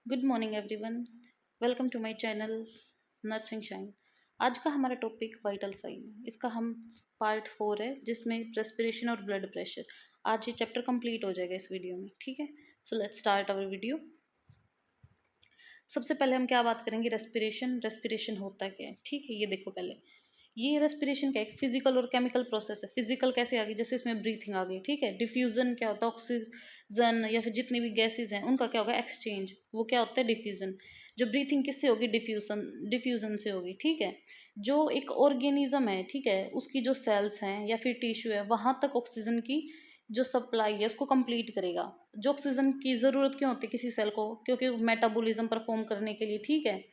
Good morning everyone. Welcome to my channel nursing shine. आज का हमारा टॉपिक वाइटल साइन है। इसका हम पार्ट 4 है जिसमें रेस्पिरेशन और ब्लड प्रेशर। आज ये चैप्टर कंप्लीट हो जाएगा इस वीडियो में, ठीक है। So let's start our video. सबसे पहले हम क्या बात करेंगे, रेस्पिरेशन। रेस्पिरेशन होता क्या है, ठीक है। ये देखो, पहले ये रेस्पिरेशन क्या है, फिजिकल और केमिकल प्रोसेस है। फिजिकल कैसे आ गई, जैसे इसमें ब्रीथिंग आ गई, ठीक है। डिफ्यूजन क्या होता है, ऑक्सीजन या फिर जितनी भी गैसेज हैं उनका क्या होगा, एक्सचेंज, वो क्या होता है, डिफ्यूजन। जो ब्रीथिंग किससे होगी, डिफ्यूजन, डिफ्यूजन से होगी, ठीक है। जो एक ऑर्गेनिज्म है, ठीक है, उसकी जो सेल्स हैं या फिर टिश्यू है, वहां तक ऑक्सीजन की जो सप्लाई है उसको कंप्लीट करेगा। जो ऑक्सीजन की ज़रूरत क्यों होती है किसी सेल को, क्योंकि मेटाबॉलिज्म परफॉर्म करने के लिए, ठीक है,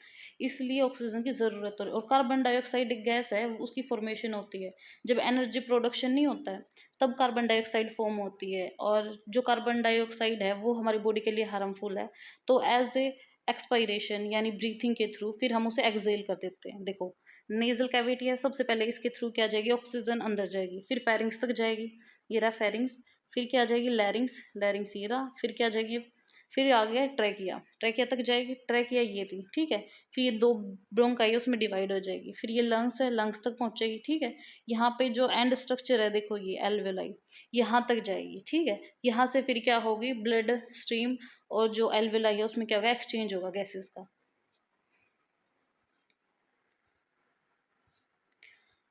इसलिए ऑक्सीजन की ज़रूरत है। और कार्बन डाइऑक्साइड एक गैस है, उसकी फॉर्मेशन होती है जब एनर्जी प्रोडक्शन नहीं होता है, तब कार्बन डाइऑक्साइड फॉर्म होती है। और जो कार्बन डाइऑक्साइड है वो हमारी बॉडी के लिए हार्मफुल है, तो एज ए एक्सपायरेशन यानी ब्रीथिंग के थ्रू फिर हम उसे एक्सेल कर देते हैं। देखो, नेजल कैविटी है, सबसे पहले इसके थ्रू क्या जाएगी, ऑक्सीजन अंदर जाएगी, फिर फेरिंग्स तक जाएगी, ये रहा फेरिंग्स। फिर क्या आ जाएगी, लैरिंग्स, लैरिंग्स ये रहा। फिर क्या आ जाएगी, फिर आ गया ट्रैकिया, ट्रैकिया तक जाएगी, ट्रैकिया ये रही, ठीक है। फिर ये दो ब्रोंकाई उसमें डिवाइड हो जाएगी। फिर ये लंग्स है, लंग्स तक पहुंचेगी, ठीक है। यहाँ पे जो एंड स्ट्रक्चर है देखो, ये एल्वेलाई, यहाँ तक जाएगी, ठीक है। यहाँ से फिर क्या होगी, ब्लड स्ट्रीम, और जो एल्वेलाई है उसमें क्या होगा, एक्सचेंज होगा गैसेस का।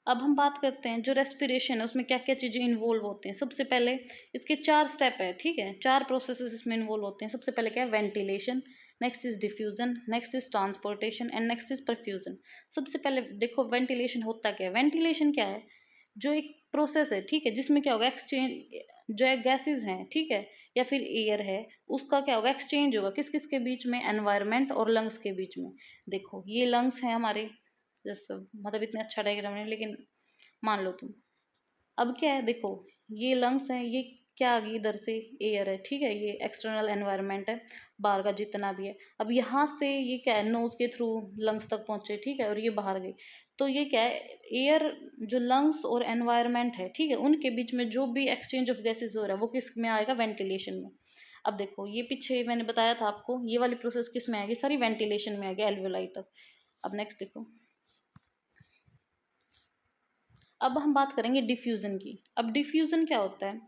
अब हम बात करते हैं जो रेस्पिरेशन है उसमें क्या क्या चीज़ें इन्वॉल्व होती हैं। सबसे पहले इसके 4 स्टेप है, ठीक है, 4 प्रोसेसेस इसमें इन्वॉल्व होते हैं। सबसे पहले क्या है, ventilation, next is diffusion, next is transportation and next is perfusion. सबसे पहले देखो वेंटिलेशन होता क्या है। वेंटिलेशन क्या है, जो एक प्रोसेस है, ठीक है, जिसमें क्या होगा, एक्सचेंज, जो है गैसेज हैं, ठीक है, या फिर एयर है, उसका क्या होगा, एक्सचेंज होगा किस किस के बीच में, एनवायरनमेंट और लंग्स के बीच में। देखो ये लंग्स हैं हमारे, जैसे मतलब इतने अच्छा डायग्राम नहीं, लेकिन मान लो तुम। अब क्या है, देखो ये लंग्स हैं, ये क्या आ गई इधर से, एयर है, ठीक है, ये एक्सटर्नल एनवायरनमेंट है, बाहर का जितना भी है। अब यहाँ से ये क्या है, नोज के थ्रू लंग्स तक पहुंचे, ठीक है, और ये बाहर गई। तो ये क्या है, एयर, जो लंग्स और एनवायरनमेंट है, ठीक है, उनके बीच में जो भी एक्सचेंज ऑफ गैसेज हो रहा है वो किस में आएगा, वेंटिलेशन में। अब देखो ये पीछे मैंने बताया था आपको, ये वाली प्रोसेस किस में आएगी, सारी वेंटिलेशन में आएगी, एल्वेलाई तक। अब नेक्स्ट देखो, अब हम बात करेंगे डिफ्यूज़न की। अब डिफ्यूज़न क्या होता है,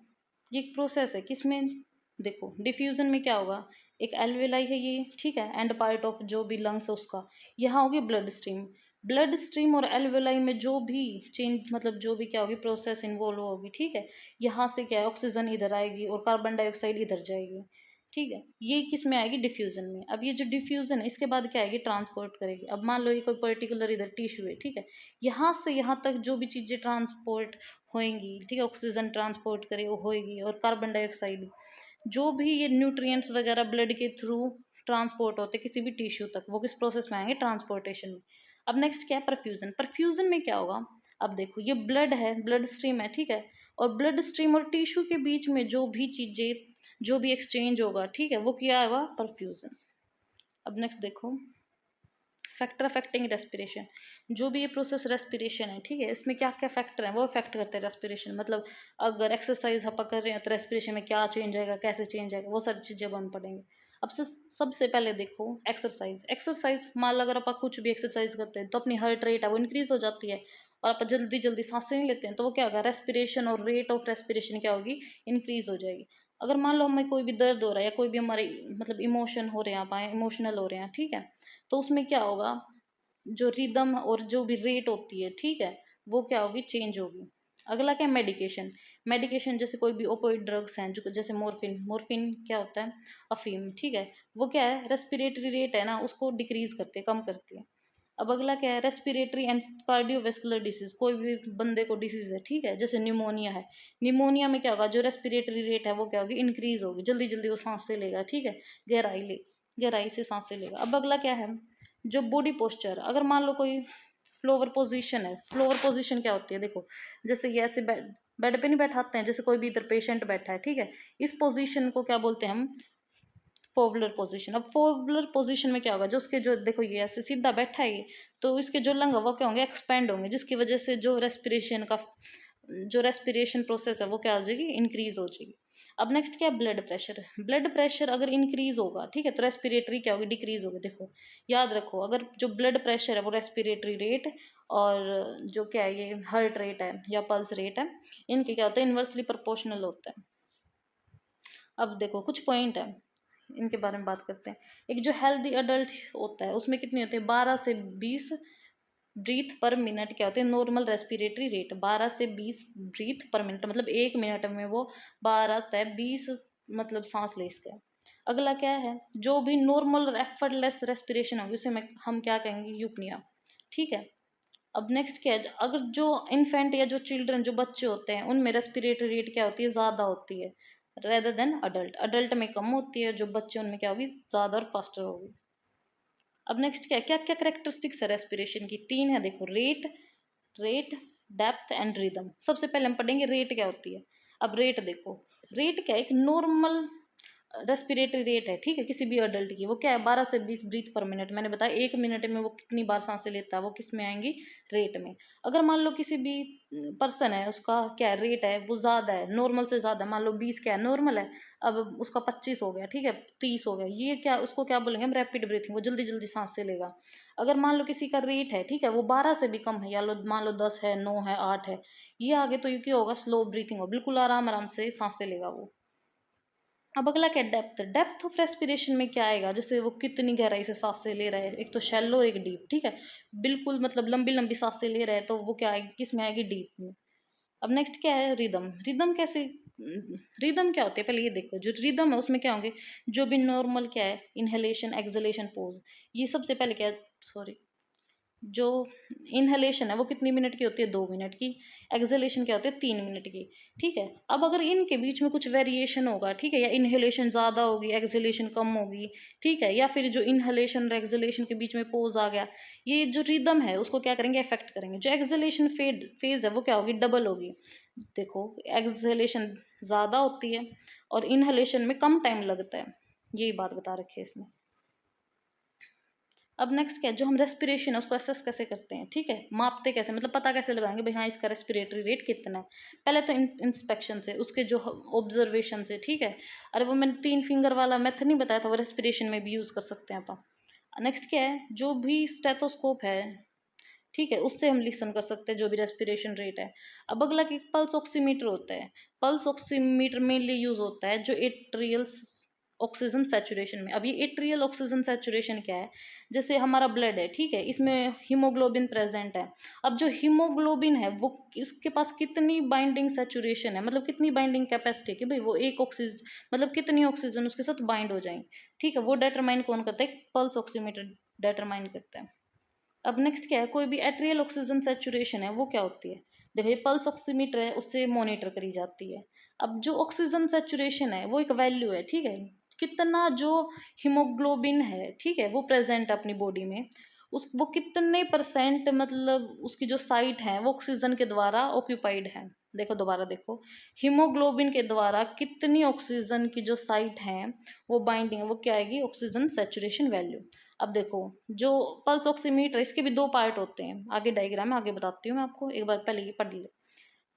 ये एक प्रोसेस है किसमें, देखो डिफ्यूज़न में क्या होगा, एक एल्वेलाई है ये, ठीक है, एंड पार्ट ऑफ जो भी लंग्स है उसका, यहाँ होगी ब्लड स्ट्रीम। ब्लड स्ट्रीम और एल्वेलाई में जो भी चेंज, मतलब जो भी क्या होगी प्रोसेस इन्वॉल्व होगी, ठीक है, यहाँ से क्या है, ऑक्सीजन इधर आएगी और कार्बन डाइऑक्साइड इधर जाएगी, ठीक है। ये किस में आएगी, डिफ्यूजन में। अब ये जो डिफ्यूजन है इसके बाद क्या आएगी, ट्रांसपोर्ट करेगी। अब मान लो ये कोई पर्टिकुलर इधर टिश्यू है, ठीक है, यहाँ से यहाँ तक जो भी चीज़ें ट्रांसपोर्ट होएंगी, ठीक है, ऑक्सीजन ट्रांसपोर्ट करे वो होएगी, और कार्बन डाइऑक्साइड, जो भी ये न्यूट्रिएंट्स वगैरह ब्लड के थ्रू ट्रांसपोर्ट होते किसी भी टिश्यू तक, वो किस प्रोसेस में आएंगे, ट्रांसपोर्टेशन में। अब नेक्स्ट क्या है, परफ्यूजन। परफ्यूजन में क्या होगा, अब देखो ये ब्लड है, ब्लड स्ट्रीम है, ठीक है, और ब्लड स्ट्रीम और टिश्यू के बीच में जो भी चीज़ें, जो भी एक्सचेंज होगा, ठीक है, वो क्या होगा, परफ्यूजन। अब नेक्स्ट देखो, फैक्टर अफेक्टिंग रेस्पिरेशन। जो भी ये प्रोसेस रेस्पिरेशन है, ठीक है, इसमें क्या क्या फैक्टर हैं वो इफेक्ट करते हैं रेस्पिरेशन। मतलब अगर एक्सरसाइज हम कर रहे हैं तो रेस्पिरेशन में क्या चेंज आएगा, कैसे चेंज आएगा, वो सारी चीज़ें अब हम पढ़ेंगे। अब से सबसे पहले देखो एक्सरसाइज। एक्सरसाइज मान लो अगर आप कुछ भी एक्सरसाइज करते हैं तो अपनी हार्ट रेट है वो इंक्रीज हो जाती है, और आप जल्दी जल्दी सांसें नहीं लेते हैं, तो वो क्या होगा, रेस्पिरेशन और रेट ऑफ रेस्पिरेशन क्या होगी, इंक्रीज हो जाएगी। अगर मान लो हमें कोई भी दर्द हो रहा है या कोई भी हमारे मतलब इमोशन हो रहे हैं, आप इमोशनल हो रहे हैं, ठीक है, तो उसमें क्या होगा, जो रिदम और जो भी रेट होती है, ठीक है, वो क्या होगी, चेंज होगी। अगला क्या है, मेडिकेशन। मेडिकेशन जैसे कोई भी ओपोइड ड्रग्स हैं, जो जैसे मोरफिन, मोरफिन क्या होता है, अफीम, ठीक है, वो क्या है, रेस्पिरेटरी रेट है ना उसको डिक्रीज करती है, कम करती है। अब अगला क्या है, रेस्पिरेटरी एंड कार्डियोवेस्कुलर डिसीज। कोई भी बंदे को डिसीज है, ठीक है, जैसे न्यूमोनिया है, न्यूमोनिया में क्या होगा, जो रेस्पिरेटरी रेट है वो क्या होगी, इंक्रीज होगी, जल्दी जल्दी वो सांसें लेगा, ठीक है, गहराई से सांसें लेगा। अब अगला क्या है, जो बॉडी पोस्चर, अगर मान लो कोई फ्लोवर पोजीशन है, फ्लोवर पोजीशन क्या होती है, देखो जैसे ये ऐसे बेड बेड पे नहीं बैठाते हैं, जैसे कोई भी इधर पेशेंट बैठा है, ठीक है, इस पोजीशन को क्या बोलते हैं हम, फोवलर पोजीशन। अब फोवलर पोजीशन में क्या होगा, जो उसके जो देखो ये ऐसे सीधा बैठा है ये, तो इसके जो लंग है वो क्या होंगे, एक्सपेंड होंगे, जिसकी वजह से जो रेस्पिरेशन प्रोसेस है वो क्या हो जाएगी, इंक्रीज हो जाएगी। अब नेक्स्ट क्या है, ब्लड प्रेशर। ब्लड प्रेशर अगर इंक्रीज होगा, ठीक है, तो रेस्पिरेटरी क्या होगी, डिक्रीज होगी। देखो याद रखो, अगर जो ब्लड प्रेशर है वो रेस्पिरेटरी रेट और जो क्या है ये हार्ट रेट है या पल्स रेट है, इनके क्या होता है, इन्वर्सली प्रोपोर्शनल होता है। अब देखो कुछ पॉइंट है, इनके बारे में बात करते हैं। एक जो हेल्दी अडल्ट होता है उसमें कितनी होती है, 12 से 20 ब्रीथ पर मिनट क्या होती है, नॉर्मल रेस्पिरेटरी रेट। 12 से 20 ब्रीथ पर मिनट, मतलब 1 मिनट में वो 12 से 20 मतलब सांस ले इसका। अगला क्या है, जो भी नॉर्मल एफर्टलेस रेस्पिरेशन होगी उसे हम क्या कहेंगे, यूपनिया। ठीक है। अब नेक्स्ट क्या है, अगर जो इन्फेंट या जो चिल्ड्रन जो बच्चे होते हैं उनमें रेस्पिरेटरी रेट क्या होती है, ज़्यादा होती है रेदर देन अडल्ट। अडल्ट में कम होती है, जो बच्चे उनमें क्या होगी, ज़्यादा और फास्टर होगी। अब नेक्स्ट क्या क्या क्या करेक्टरिस्टिक्स है रेस्पिरेशन की, 3 है देखो, rate, rate, depth and rhythm. सबसे पहले हम पढ़ेंगे रेट क्या होती है। अब रेट देखो, रेट क्या है, एक नॉर्मल रेस्पिरेटरी रेट है, ठीक है, किसी भी अडल्ट की, वो क्या है, 12 से 20 ब्रीथ पर मिनट। मैंने बताया 1 मिनट में वो कितनी बार सांसें लेता है, वो किस में आएंगी, रेट में। अगर मान लो किसी भी पर्सन है उसका क्या रेट है, वो ज़्यादा है, नॉर्मल से ज़्यादा, मान लो 20 क्या है नॉर्मल है, अब उसका 25 हो गया, ठीक है, 30 हो गया, ये क्या, उसको क्या बोलेंगे हम, रैपिड ब्रीथिंग, वो जल्दी जल्दी सांसें लेगा। अगर मान लो किसी का रेट है, ठीक है, वो 12 से भी कम है, या लो मान लो 10 है, 9 है, 8 है, ये आगे तो ये क्या होगा, स्लो ब्रीथिंग हो, बिल्कुल आराम आराम से सांसें लेगा वो। अब अगला क्या, डेप्थ। डेप्थ ऑफ रेस्पिरेशन में क्या आएगा, जैसे वो कितनी गहराई से सांसें ले रहा है, एक तो शैलो और एक डीप, ठीक है, बिल्कुल मतलब लंबी लंबी सांसें ले रहा है तो वो क्या आएगी, किस में आएगी, डीप में। अब नेक्स्ट क्या है, रिदम। रिदम कैसे, रिदम क्या होती है, पहले ये देखो, जो रिदम है उसमें क्या होंगे, जो भी नॉर्मल क्या है, इनहेलेशन, एक्सहेलेशन, पोज, ये सबसे पहले क्या है, सॉरी, जो इनहेलेशन है वो कितनी मिनट की होती है, 2 मिनट की। एक्सहेलेशन क्या होती है, 3 मिनट की। ठीक है। अब अगर इनके बीच में कुछ वेरिएशन होगा, ठीक है, या इनहेलेशन ज़्यादा होगी, एक्सहेलेशन कम होगी, ठीक है, या फिर जो इनहेलेशन और एक्सहेलेशन के बीच में पोज आ गया, ये जो रिदम है उसको क्या करेंगे, इफेक्ट करेंगे। जो एक्सहेलेशन फेज है वो क्या होगी, डबल होगी। देखो, एक्सहेलेशन ज़्यादा होती है और इनहेलेशन में कम टाइम लगता है, यही बात बता रखी है इसमें। अब नेक्स्ट क्या है, जो हम रेस्पिरेशन है उसको असेस कैसे करते हैं, ठीक है, मापते कैसे, मतलब पता कैसे लगाएंगे भाई हाँ इसका रेस्पिरेटरी रेट कितना है। पहले तो इंस्पेक्शन से, उसके जो ऑब्जर्वेशन से, ठीक है। अरे वो मैंने 3 फिंगर वाला मेथड नहीं बताया था, वो रेस्पिरेशन में भी यूज़ कर सकते हैं अपन। नेक्स्ट क्या है, जो भी स्टेथोस्कोप है, ठीक है, उससे हम लिसन कर सकते हैं जो भी रेस्पिरेशन रेट है। अब अगला कि पल्स ऑक्सीमीटर होता है। पल्स ऑक्सीमीटर मेनली यूज होता है जो एट्रियल ऑक्सीजन सैचुरेशन में। अब ये एट्रियल ऑक्सीजन सैचुरेशन क्या है, जैसे हमारा ब्लड है, ठीक है, इसमें हीमोग्लोबिन प्रेजेंट है। अब जो हीमोग्लोबिन है वो इसके पास कितनी बाइंडिंग सैचुरेशन है, मतलब कितनी बाइंडिंग कैपेसिटी है कि भाई वो एक ऑक्सीजन, मतलब कितनी ऑक्सीजन उसके साथ बाइंड हो जाएंगे, ठीक है, वो डिटरमाइन कौन करता है, पल्स ऑक्सीमीटर डिटरमाइन करता है। अब नेक्स्ट क्या है, कोई भी एट्रियल ऑक्सीजन सैचुरेशन है वो क्या होती है, देखो ये पल्स ऑक्सीमीटर है उससे मॉनिटर करी जाती है। अब जो ऑक्सीजन सैचुरेशन है वो एक वैल्यू है, ठीक है, कितना जो हीमोग्लोबिन है, ठीक है, वो प्रेजेंट है अपनी बॉडी में, उस वो कितने परसेंट, मतलब उसकी जो साइट है वो ऑक्सीजन के द्वारा ऑक्यूपाइड है। देखो दोबारा देखो, हीमोग्लोबिन के द्वारा कितनी ऑक्सीजन की जो साइट है वो बाइंडिंग है, वो क्या आएगी, ऑक्सीजन सैचुरेशन वैल्यू। अब देखो, जो पल्स ऑक्सीमीटर, इसके भी 2 पार्ट होते हैं, आगे डायग्राम में आगे बताती हूँ मैं आपको, एक बार पहले ये पढ़ ले।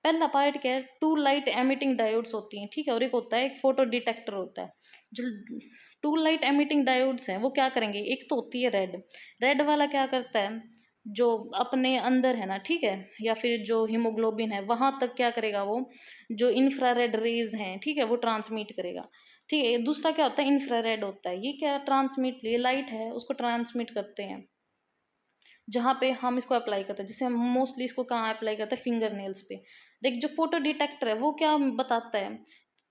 पहला पार्ट क्या है, 2 लाइट एमिटिंग डायोड्स होती हैं, ठीक है, और एक होता है एक फोटो डिटेक्टर होता है। जो 2 लाइट एमिटिंग डायोड्स हैं वो क्या करेंगे, एक तो होती है रेड। रेड वाला क्या करता है, जो अपने अंदर है ना, ठीक है, या फिर जो हीमोग्लोबिन है वहां तक क्या करेगा, वो जो इंफ्रारेड रेज हैं, ठीक है, वो ट्रांसमिट करेगा। ठीक है, दूसरा क्या होता है, इंफ्रारेड होता है, ये क्या ट्रांसमिट, ये लाइट है उसको ट्रांसमिट करते हैं जहाँ पे हम इसको अप्लाई करते हैं। जैसे हम मोस्टली इसको कहाँ अप्लाई करते हैं, फिंगर नेल्स पे। देख, जो फोटो डिटेक्टर है वो क्या बताता है,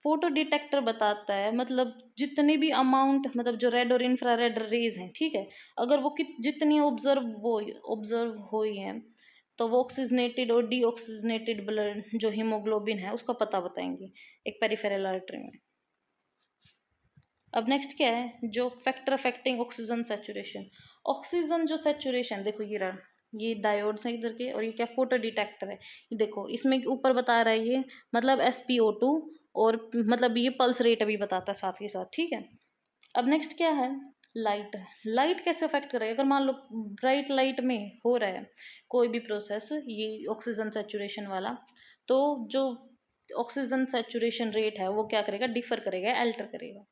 फोटो डिटेक्टर बताता है मतलब जितने भी अमाउंट, मतलब जो रेड और इंफ्रारेड रेज हैं, ठीक है, अगर वो जितनी ऑब्जर्व हुई हैं तो वो ऑक्सीजनेटेड और डीऑक्सीजनेटेड ब्लड जो हीमोग्लोबिन है उसका पता बताएंगे एक पेरिफेरल आर्टरी में। अब नेक्स्ट क्या है, जो factor affecting oxygen saturation. Oxygen जो सैचुरेशन, देखो ये रहा, ये डायोड्स हैं इधर के, और ये क्या फोटो डिटेक्टर है, ये देखो इसमें ऊपर बता रहा है ये, मतलब SpO2, और मतलब ये पल्स रेट भी बताता है साथ ही साथ, ठीक है। अब नेक्स्ट क्या है, लाइट। लाइट कैसे अफेक्ट करेगा, अगर मान लो ब्राइट लाइट में हो रहा है कोई भी प्रोसेस, ये ऑक्सीजन सैचुरेशन वाला, तो जो ऑक्सीजन सैचुरेशन रेट है वो क्या करेगा, डिफर करेगा, अल्टर करेगा।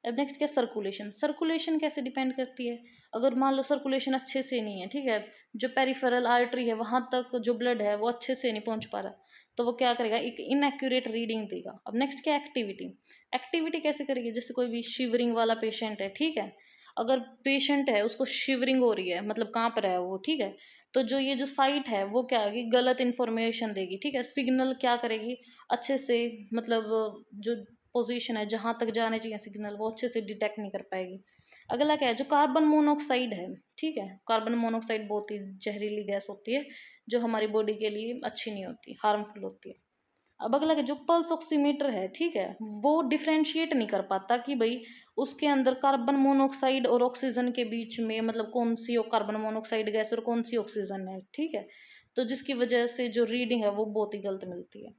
अब नेक्स्ट क्या, सर्कुलेशन। सर्कुलेशन कैसे डिपेंड करती है, अगर मान लो सर्कुलेशन अच्छे से नहीं है, ठीक है, जो पेरिफेरल आर्टरी है वहां तक जो ब्लड है वो अच्छे से नहीं पहुंच पा रहा, तो वो क्या करेगा, एक इनएक्यूरेट रीडिंग देगा। अब नेक्स्ट क्या, एक्टिविटी। एक्टिविटी कैसे करेगी, जैसे कोई भी शिवरिंग वाला पेशेंट है, ठीक है, अगर पेशेंट है उसको शिवरिंग हो रही है, मतलब कांप रहा है वो, ठीक है, तो जो ये जो साइट है वो क्या होगी, गलत इन्फॉर्मेशन देगी, ठीक है, सिग्नल क्या करेगी अच्छे से, मतलब जो पोजीशन है जहां तक जाने चाहिए सिग्नल वो अच्छे से डिटेक्ट नहीं कर पाएगी। अगला क्या है, जो कार्बन मोनोऑक्साइड है, ठीक है, कार्बन मोनोऑक्साइड बहुत ही जहरीली गैस होती है जो हमारी बॉडी के लिए अच्छी नहीं होती, हार्मफुल होती है। अब अगला क्या, जो पल्स ऑक्सीमीटर है, ठीक है, वो डिफ्रेंशिएट नहीं कर पाता कि भाई उसके अंदर कार्बन मोनोऑक्साइड और ऑक्सीजन के बीच में मतलब कौन सी कार्बन मोनोऑक्साइड गैस और कौन सी ऑक्सीजन है, ठीक है, तो जिसकी वजह से जो रीडिंग है वो बहुत ही गलत मिलती है।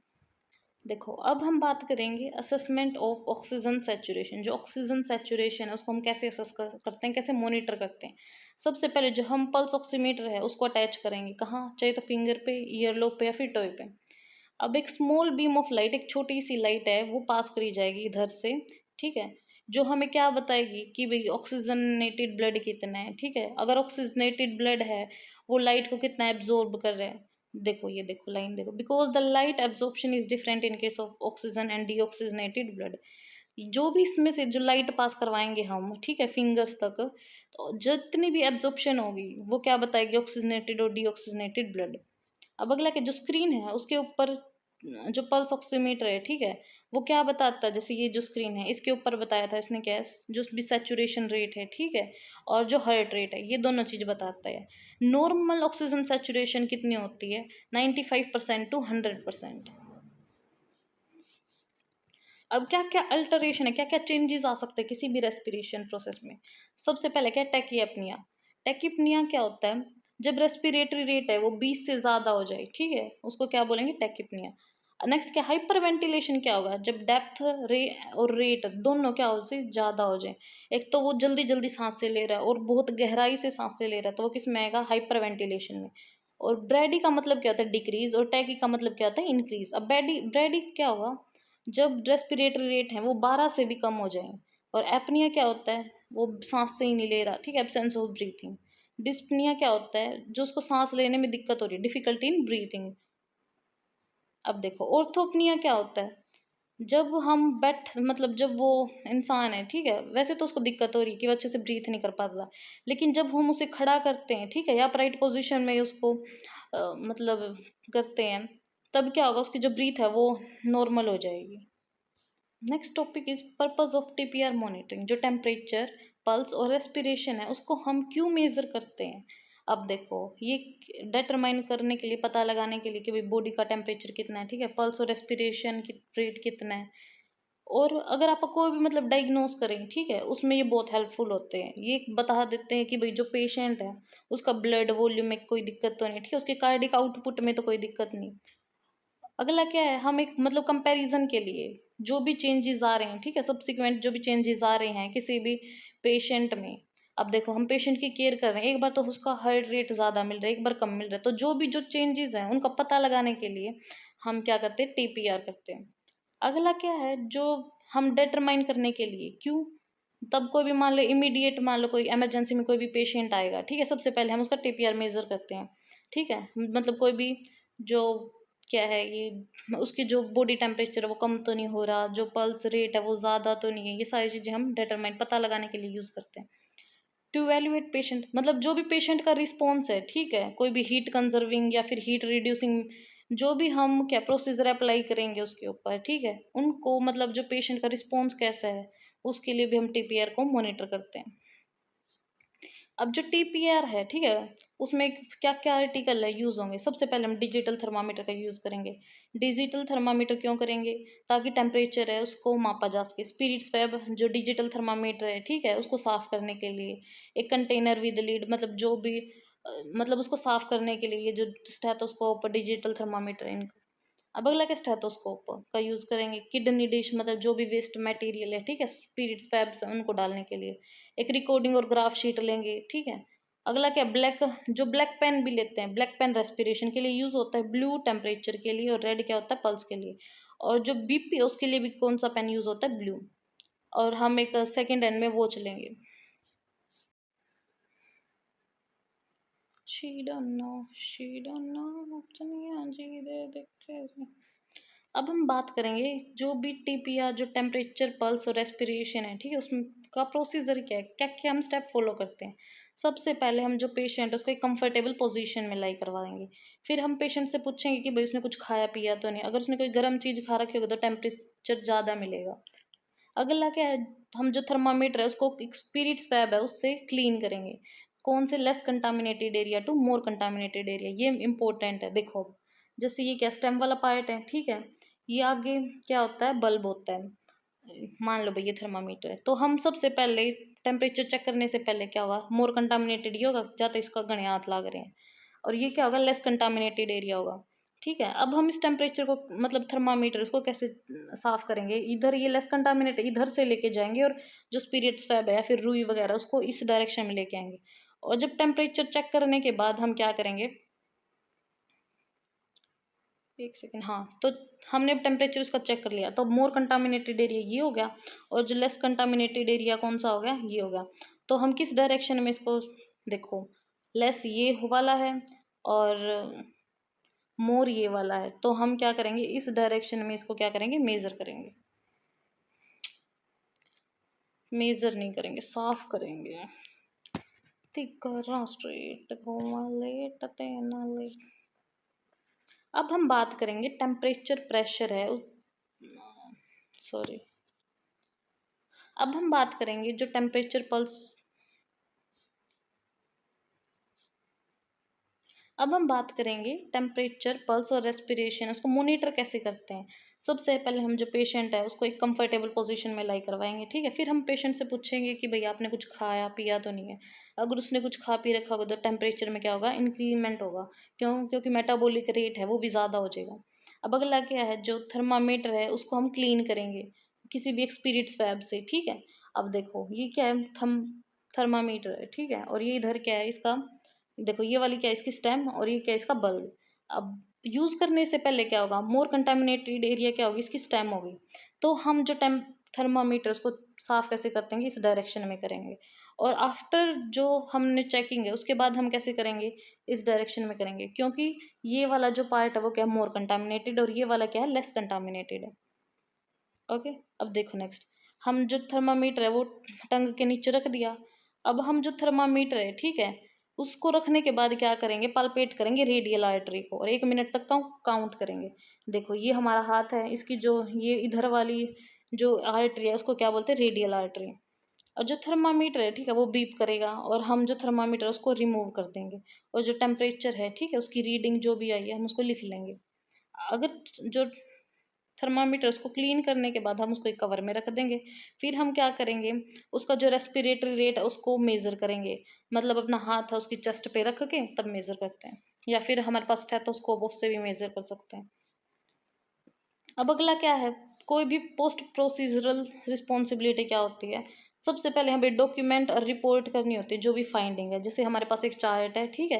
देखो अब हम बात करेंगे असेसमेंट ऑफ ऑक्सीजन सैचुरेशन। जो ऑक्सीजन सैचुरेशन है उसको हम कैसे करते हैं, कैसे मॉनिटर करते हैं। सबसे पहले जो हम पल्स ऑक्सीमीटर है उसको अटैच करेंगे, कहाँ चाहिए, तो फिंगर पे, ईयर लोब पे या फिर टोए पे। अब एक स्मॉल बीम ऑफ लाइट, एक छोटी सी लाइट है वो पास करी जाएगी इधर से, ठीक है, जो हमें क्या बताएगी कि भाई ऑक्सीजनेटेड ब्लड कितना है, ठीक है, अगर ऑक्सीजनेटेड ब्लड है वो लाइट को कितना एब्जॉर्ब कर रहा है। देखो ये देखो लाइन देखो, because the light absorption is different in case of oxygen and deoxygenated blood. जो भी इसमें से जो लाइट पास करवाएंगे हम, ठीक है, फिंगर्स तक, तो जितनी भी एब्जॉर्प्शन होगी वो क्या बताएगी, ऑक्सीजनेटेड और डीऑक्सीजनेटेड ब्लड। अब अगला के जो स्क्रीन है उसके ऊपर जो पल्स ऑक्सीमीटर है, ठीक है, वो क्या बताता है, जैसे ये जो स्क्रीन है इसके ऊपर बताया था इसने क्या है, जो भी सैचुरेशन रेट है, ठीक है, और जो हार्ट रेट है, ये दोनों चीज बताता है। नॉर्मल ऑक्सीजन सैचुरेशन कितनी होती है, 95% टू 100%। अब क्या क्या अल्टरेशन है, क्या क्या चेंजेस आ सकते हैं किसी भी रेस्पिरेशन प्रोसेस में। सबसे पहले क्या, टैकीएपनिया। टैकीपनिया क्या होता है, जब रेस्पिरेटरी रेट है वो 20 से ज्यादा हो जाए, ठीक है, उसको क्या बोलेंगे, टैकीपनिया। नेक्स्ट क्या, हाइपर वेंटिलेशन क्या होगा, जब डेप्थ रे और रेट दोनों क्या हो से ज्यादा हो जाए। एक तो वो जल्दी जल्दी सांसें ले रहा है और बहुत गहराई से सांसें ले रहा है, तो वो किस में आएगा, हाइपर वेंटिलेशन में। और ब्रेडी का मतलब क्या होता है, डिक्रीज, और टैकी का मतलब क्या होता है, इंक्रीज। अब ब्रेडी ब्रेडी क्या होगा, जब रेस्पिरेटरी रेट है वो 12 से भी कम हो जाए। और एपनिया क्या होता है, वो सांस से ही नहीं ले रहा, ठीक है, एब्सेंस ऑफ ब्रीथिंग। डिस्पनिया क्या होता है, जो उसको सांस लेने में दिक्कत हो रही है, डिफिकल्टी इन ब्रीथिंग। अब देखो ऑर्थोपनिया क्या होता है, जब हम बैठ मतलब जब वो इंसान है, ठीक है, वैसे तो उसको दिक्कत हो रही है कि वो अच्छे से ब्रीथ नहीं कर पाता, लेकिन जब हम उसे खड़ा करते हैं, ठीक है, या अपराइट पोजीशन में उसको मतलब करते हैं, तब क्या होगा, उसकी जो ब्रीथ है वो नॉर्मल हो जाएगी। Next topic is purpose of TPR monitoring. जो टेम्परेचर, पल्स और रेस्पिरेशन है उसको हम क्यों मेजर करते हैं। अब देखो ये डिटरमाइन करने के लिए, पता लगाने के लिए कि भाई बॉडी का टेम्परेचर कितना है, ठीक है, पल्स और रेस्पिरेशन की रेट कितना है। और अगर आप कोई भी मतलब डायग्नोस करें, ठीक है, उसमें ये बहुत हेल्पफुल होते हैं, ये बता देते हैं कि भाई जो पेशेंट है उसका ब्लड वॉल्यूम में कोई दिक्कत तो नहीं, ठीक है, उसके कार्डिक आउटपुट में तो कोई दिक्कत नहीं। अगला क्या है, हम एक मतलब कंपैरिजन के लिए जो भी चेंजेस आ रहे हैं, ठीक है, सब्सिक्वेंट जो भी चेंजेस आ रहे हैं किसी भी पेशेंट में। अब देखो हम पेशेंट की केयर कर रहे हैं, एक बार तो उसका हार्ट रेट ज़्यादा मिल रहा है, एक बार कम मिल रहा है, तो जो भी जो चेंजेस हैं उनका पता लगाने के लिए हम क्या करते हैं, टीपीआर करते हैं। अगला क्या है, जो हम डिटरमाइन करने के लिए क्यों, तब कोई भी मान लो इमीडिएट, मान लो कोई इमरजेंसी में कोई भी पेशेंट आएगा, ठीक है, सबसे पहले हम उसका टीपीआर मेजर करते हैं, ठीक है, मतलब कोई भी जो क्या है ये, उसकी जो बॉडी टेम्परेचर है वो कम तो नहीं हो रहा, जो पल्स रेट है वो ज़्यादा तो नहीं है, ये सारी चीज़ें हम डिटरमाइन पता लगाने के लिए यूज़ करते हैं। टू एवेल्युएट पेशेंट, मतलब जो भी पेशेंट का रिस्पॉन्स है, ठीक है, कोई भी हीट कंजर्विंग या फिर हीट रिड्यूसिंग जो भी हम क्या प्रोसीजर अप्लाई करेंगे उसके ऊपर, ठीक है, उनको मतलब जो पेशेंट का रिस्पॉन्स कैसा है उसके लिए भी हम टीपीआर को मॉनिटर करते हैं। अब जो टीपीआर है, ठीक है, उसमें क्या क्या आर्टिकल है यूज होंगे। सबसे पहले हम डिजिटल थर्मामीटर का यूज करेंगे। डिजिटल थर्मामीटर क्यों करेंगे, ताकि टेम्परेचर है उसको मापा जा सके। स्पिरिट स्वैब जो डिजिटल थर्मामीटर है, ठीक है, उसको साफ करने के लिए एक कंटेनर विद लीड, मतलब जो भी मतलब उसको साफ करने के लिए ये जो स्टेथोस्कोप डिजिटल थर्मामीटर है इनका। अब अगला क्या, स्टेथोस्कोप का यूज करेंगे। किडनी डिश मतलब जो भी वेस्ट मटेरियल है, ठीक है, स्पिरिट स्वैब्स उनको डालने के लिए। एक रिकॉर्डिंग और ग्राफ शीट लेंगे, ठीक है। अगला क्या, ब्लैक, जो ब्लैक पेन भी लेते हैं, ब्लैक पेन रेस्पिरेशन के लिए यूज होता है, ब्लू टेम्परेचर के लिए, और रेड क्या होता है, पल्स के लिए। और जो बीपी है उसके लिए भी कौन सा पेन यूज होता है, ब्लू। और हम एक सेकेंड हैंड में वो चलेंगे। She don't know, she don't know, चनिया जी दे दे कैसे। अब हम बात करेंगे जो भी टीपीआर, जो टेम्परेचर, पल्स और रेस्पिरेशन है, ठीक है, उसमें का प्रोसीजर क्या है, क्या क्या हम स्टेप फॉलो करते हैं। सबसे पहले हम जो पेशेंट है उसको एक कंफर्टेबल पोजीशन में लाई करवा देंगे। फिर हम पेशेंट से पूछेंगे कि भाई उसने कुछ खाया पिया तो नहीं। अगर उसने कोई गर्म चीज़ खा रखी होगी तो टेम्परेचर ज़्यादा मिलेगा। अगला क्या है, हम जो थर्मामीटर है उसको एक स्पिरिट स्वैब है उससे क्लीन करेंगे। कौन से, less contaminated area to more contaminated area, ये इंपॉर्टेंट है। देखो अब, जैसे ये क्या स्टेम वाला पार्ट है, ठीक है, ये आगे क्या होता है, बल्ब होता है। मान लो भाई ये थर्मामीटर है, तो हम सबसे पहले टेम्परेचर चेक करने से पहले क्या होगा, मोर कंटामिनेटेड ये होगा, जाते इसका घने हाथ लाग रहे हैं। और ये क्या होगा, लेस कंटामिनेटेड एरिया होगा। ठीक है, अब हम इस टेम्परेचर को, मतलब थर्मामीटर, उसको कैसे साफ करेंगे। इधर ये लेस कंटामिनेट इधर से लेके जाएंगे, और जो स्पिरिट स्वैब है या फिर रुई वगैरह उसको इस डायरेक्शन में लेके आएंगे। और जब टेम्परेचर चेक करने के बाद हम क्या करेंगे, एक सेकेंड, हाँ, तो हमने अब टेम्परेचर उसका चेक कर लिया, तो मोर कंटामिनेटेड एरिया ये हो गया, और जो लेस कंटामिनेटेड एरिया कौन सा हो गया, ये हो गया। तो हम किस डायरेक्शन में इसको, देखो लेस ये वाला है और मोर ये वाला है, तो हम क्या करेंगे, इस डायरेक्शन में इसको क्या करेंगे, मेजर करेंगे। मेजर नहीं करेंगे, साफ करेंगे। तिकरा स्ट्रेट घुमा लेट तेना लेट। अब हम बात करेंगे टेम्परेचर, प्रेशर है, सॉरी, अब हम बात करेंगे जो टेम्परेचर, पल्स, अब हम बात करेंगे टेम्परेचर, पल्स और रेस्पिरेशन, उसको मोनिटर कैसे करते हैं। सबसे पहले हम जो पेशेंट है उसको एक कंफर्टेबल पोजीशन में लाई करवाएंगे, ठीक है। फिर हम पेशेंट से पूछेंगे कि भाई आपने कुछ खाया पिया तो नहीं है। अगर उसने कुछ खा पी रखा होगा तो टेम्परेचर में क्या होगा, इंक्रीमेंट होगा। क्यों, क्योंकि मेटाबॉलिक रेट है वो भी ज़्यादा हो जाएगा। अब अगला क्या है, जो थर्मामीटर है उसको हम क्लीन करेंगे किसी भी एक स्पिरिट स्वैब से, ठीक है। अब देखो ये क्या है, थर्मामीटर है, ठीक है, और ये इधर क्या है इसका, देखो ये वाली क्या है इसकी स्टेम, और ये क्या है इसका बल्ब। अब यूज करने से पहले क्या होगा, मोर कंटामिनेटेड एरिया क्या होगी, इसकी स्टेम होगी। तो हम जो टेम थर्मामीटर उसको साफ कैसे करते हैं, इस डायरेक्शन में करेंगे। और आफ्टर जो हमने चेकिंग है उसके बाद हम कैसे करेंगे, इस डायरेक्शन में करेंगे, क्योंकि ये वाला जो पार्ट है वो क्या है, मोर कंटामिनेटेड, और ये वाला क्या है, लेस कंटामिनेटेड है। ओके, अब देखो नेक्स्ट, हम जो थर्मामीटर है वो टंग के नीचे रख दिया। अब हम जो थर्मामीटर है, ठीक है, उसको रखने के बाद क्या करेंगे, पालपेट करेंगे रेडियल आर्टरी को, और 1 मिनट तक काउंट करेंगे। देखो ये हमारा हाथ है, इसकी जो ये इधर वाली जो आर्टरी है उसको क्या बोलते हैं, रेडियल आर्टरी। और जो थर्मामीटर है, ठीक है, वो बीप करेगा, और हम जो थर्मामीटर है उसको रिमूव कर देंगे। और जो टेम्परेचर है, ठीक है, उसकी रीडिंग जो भी आई है हम उसको लिख लेंगे। अगर जो थर्मामीटर उसको क्लीन करने के बाद हम उसको एक कवर में रख देंगे। फिर हम क्या करेंगे, उसका जो रेस्पिरेटरी रेट है उसको मेज़र करेंगे। मतलब अपना हाथ है उसकी चेस्ट पे रख के तब मेज़र करते हैं, या फिर हमारे पास स्टेथोस्कोप उससे भी मेज़र कर सकते हैं। अब अगला क्या है, कोई भी पोस्ट प्रोसीजरल रिस्पॉन्सिबिलिटी क्या होती है। सबसे पहले हमें डॉक्यूमेंट और रिपोर्ट करनी होती है जो भी फाइंडिंग है। जैसे हमारे पास एक चार्ट है, ठीक है,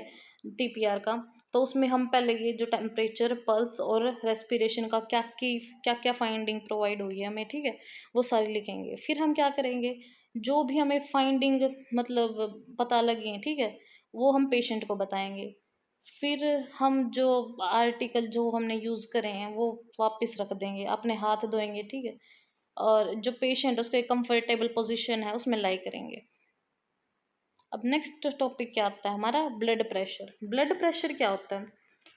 टीपीआर का, तो उसमें हम पहले ये जो टेम्परेचर, पल्स और रेस्पिरेशन का क्या क्या फाइंडिंग प्रोवाइड हुई है हमें, ठीक है, वो सारी लिखेंगे। फिर हम क्या करेंगे, जो भी हमें फाइंडिंग मतलब पता लगी है, ठीक है, वो हम पेशेंट को बताएंगे। फिर हम जो आर्टिकल जो हमने यूज़ करे हैं वो वापस रख देंगे, अपने हाथ धोएंगे, ठीक है, और जो पेशेंट है उसको एक कंफर्टेबल पोजीशन है उसमें लाई करेंगे। अब नेक्स्ट टॉपिक क्या आता है हमारा, ब्लड प्रेशर। ब्लड प्रेशर क्या होता है,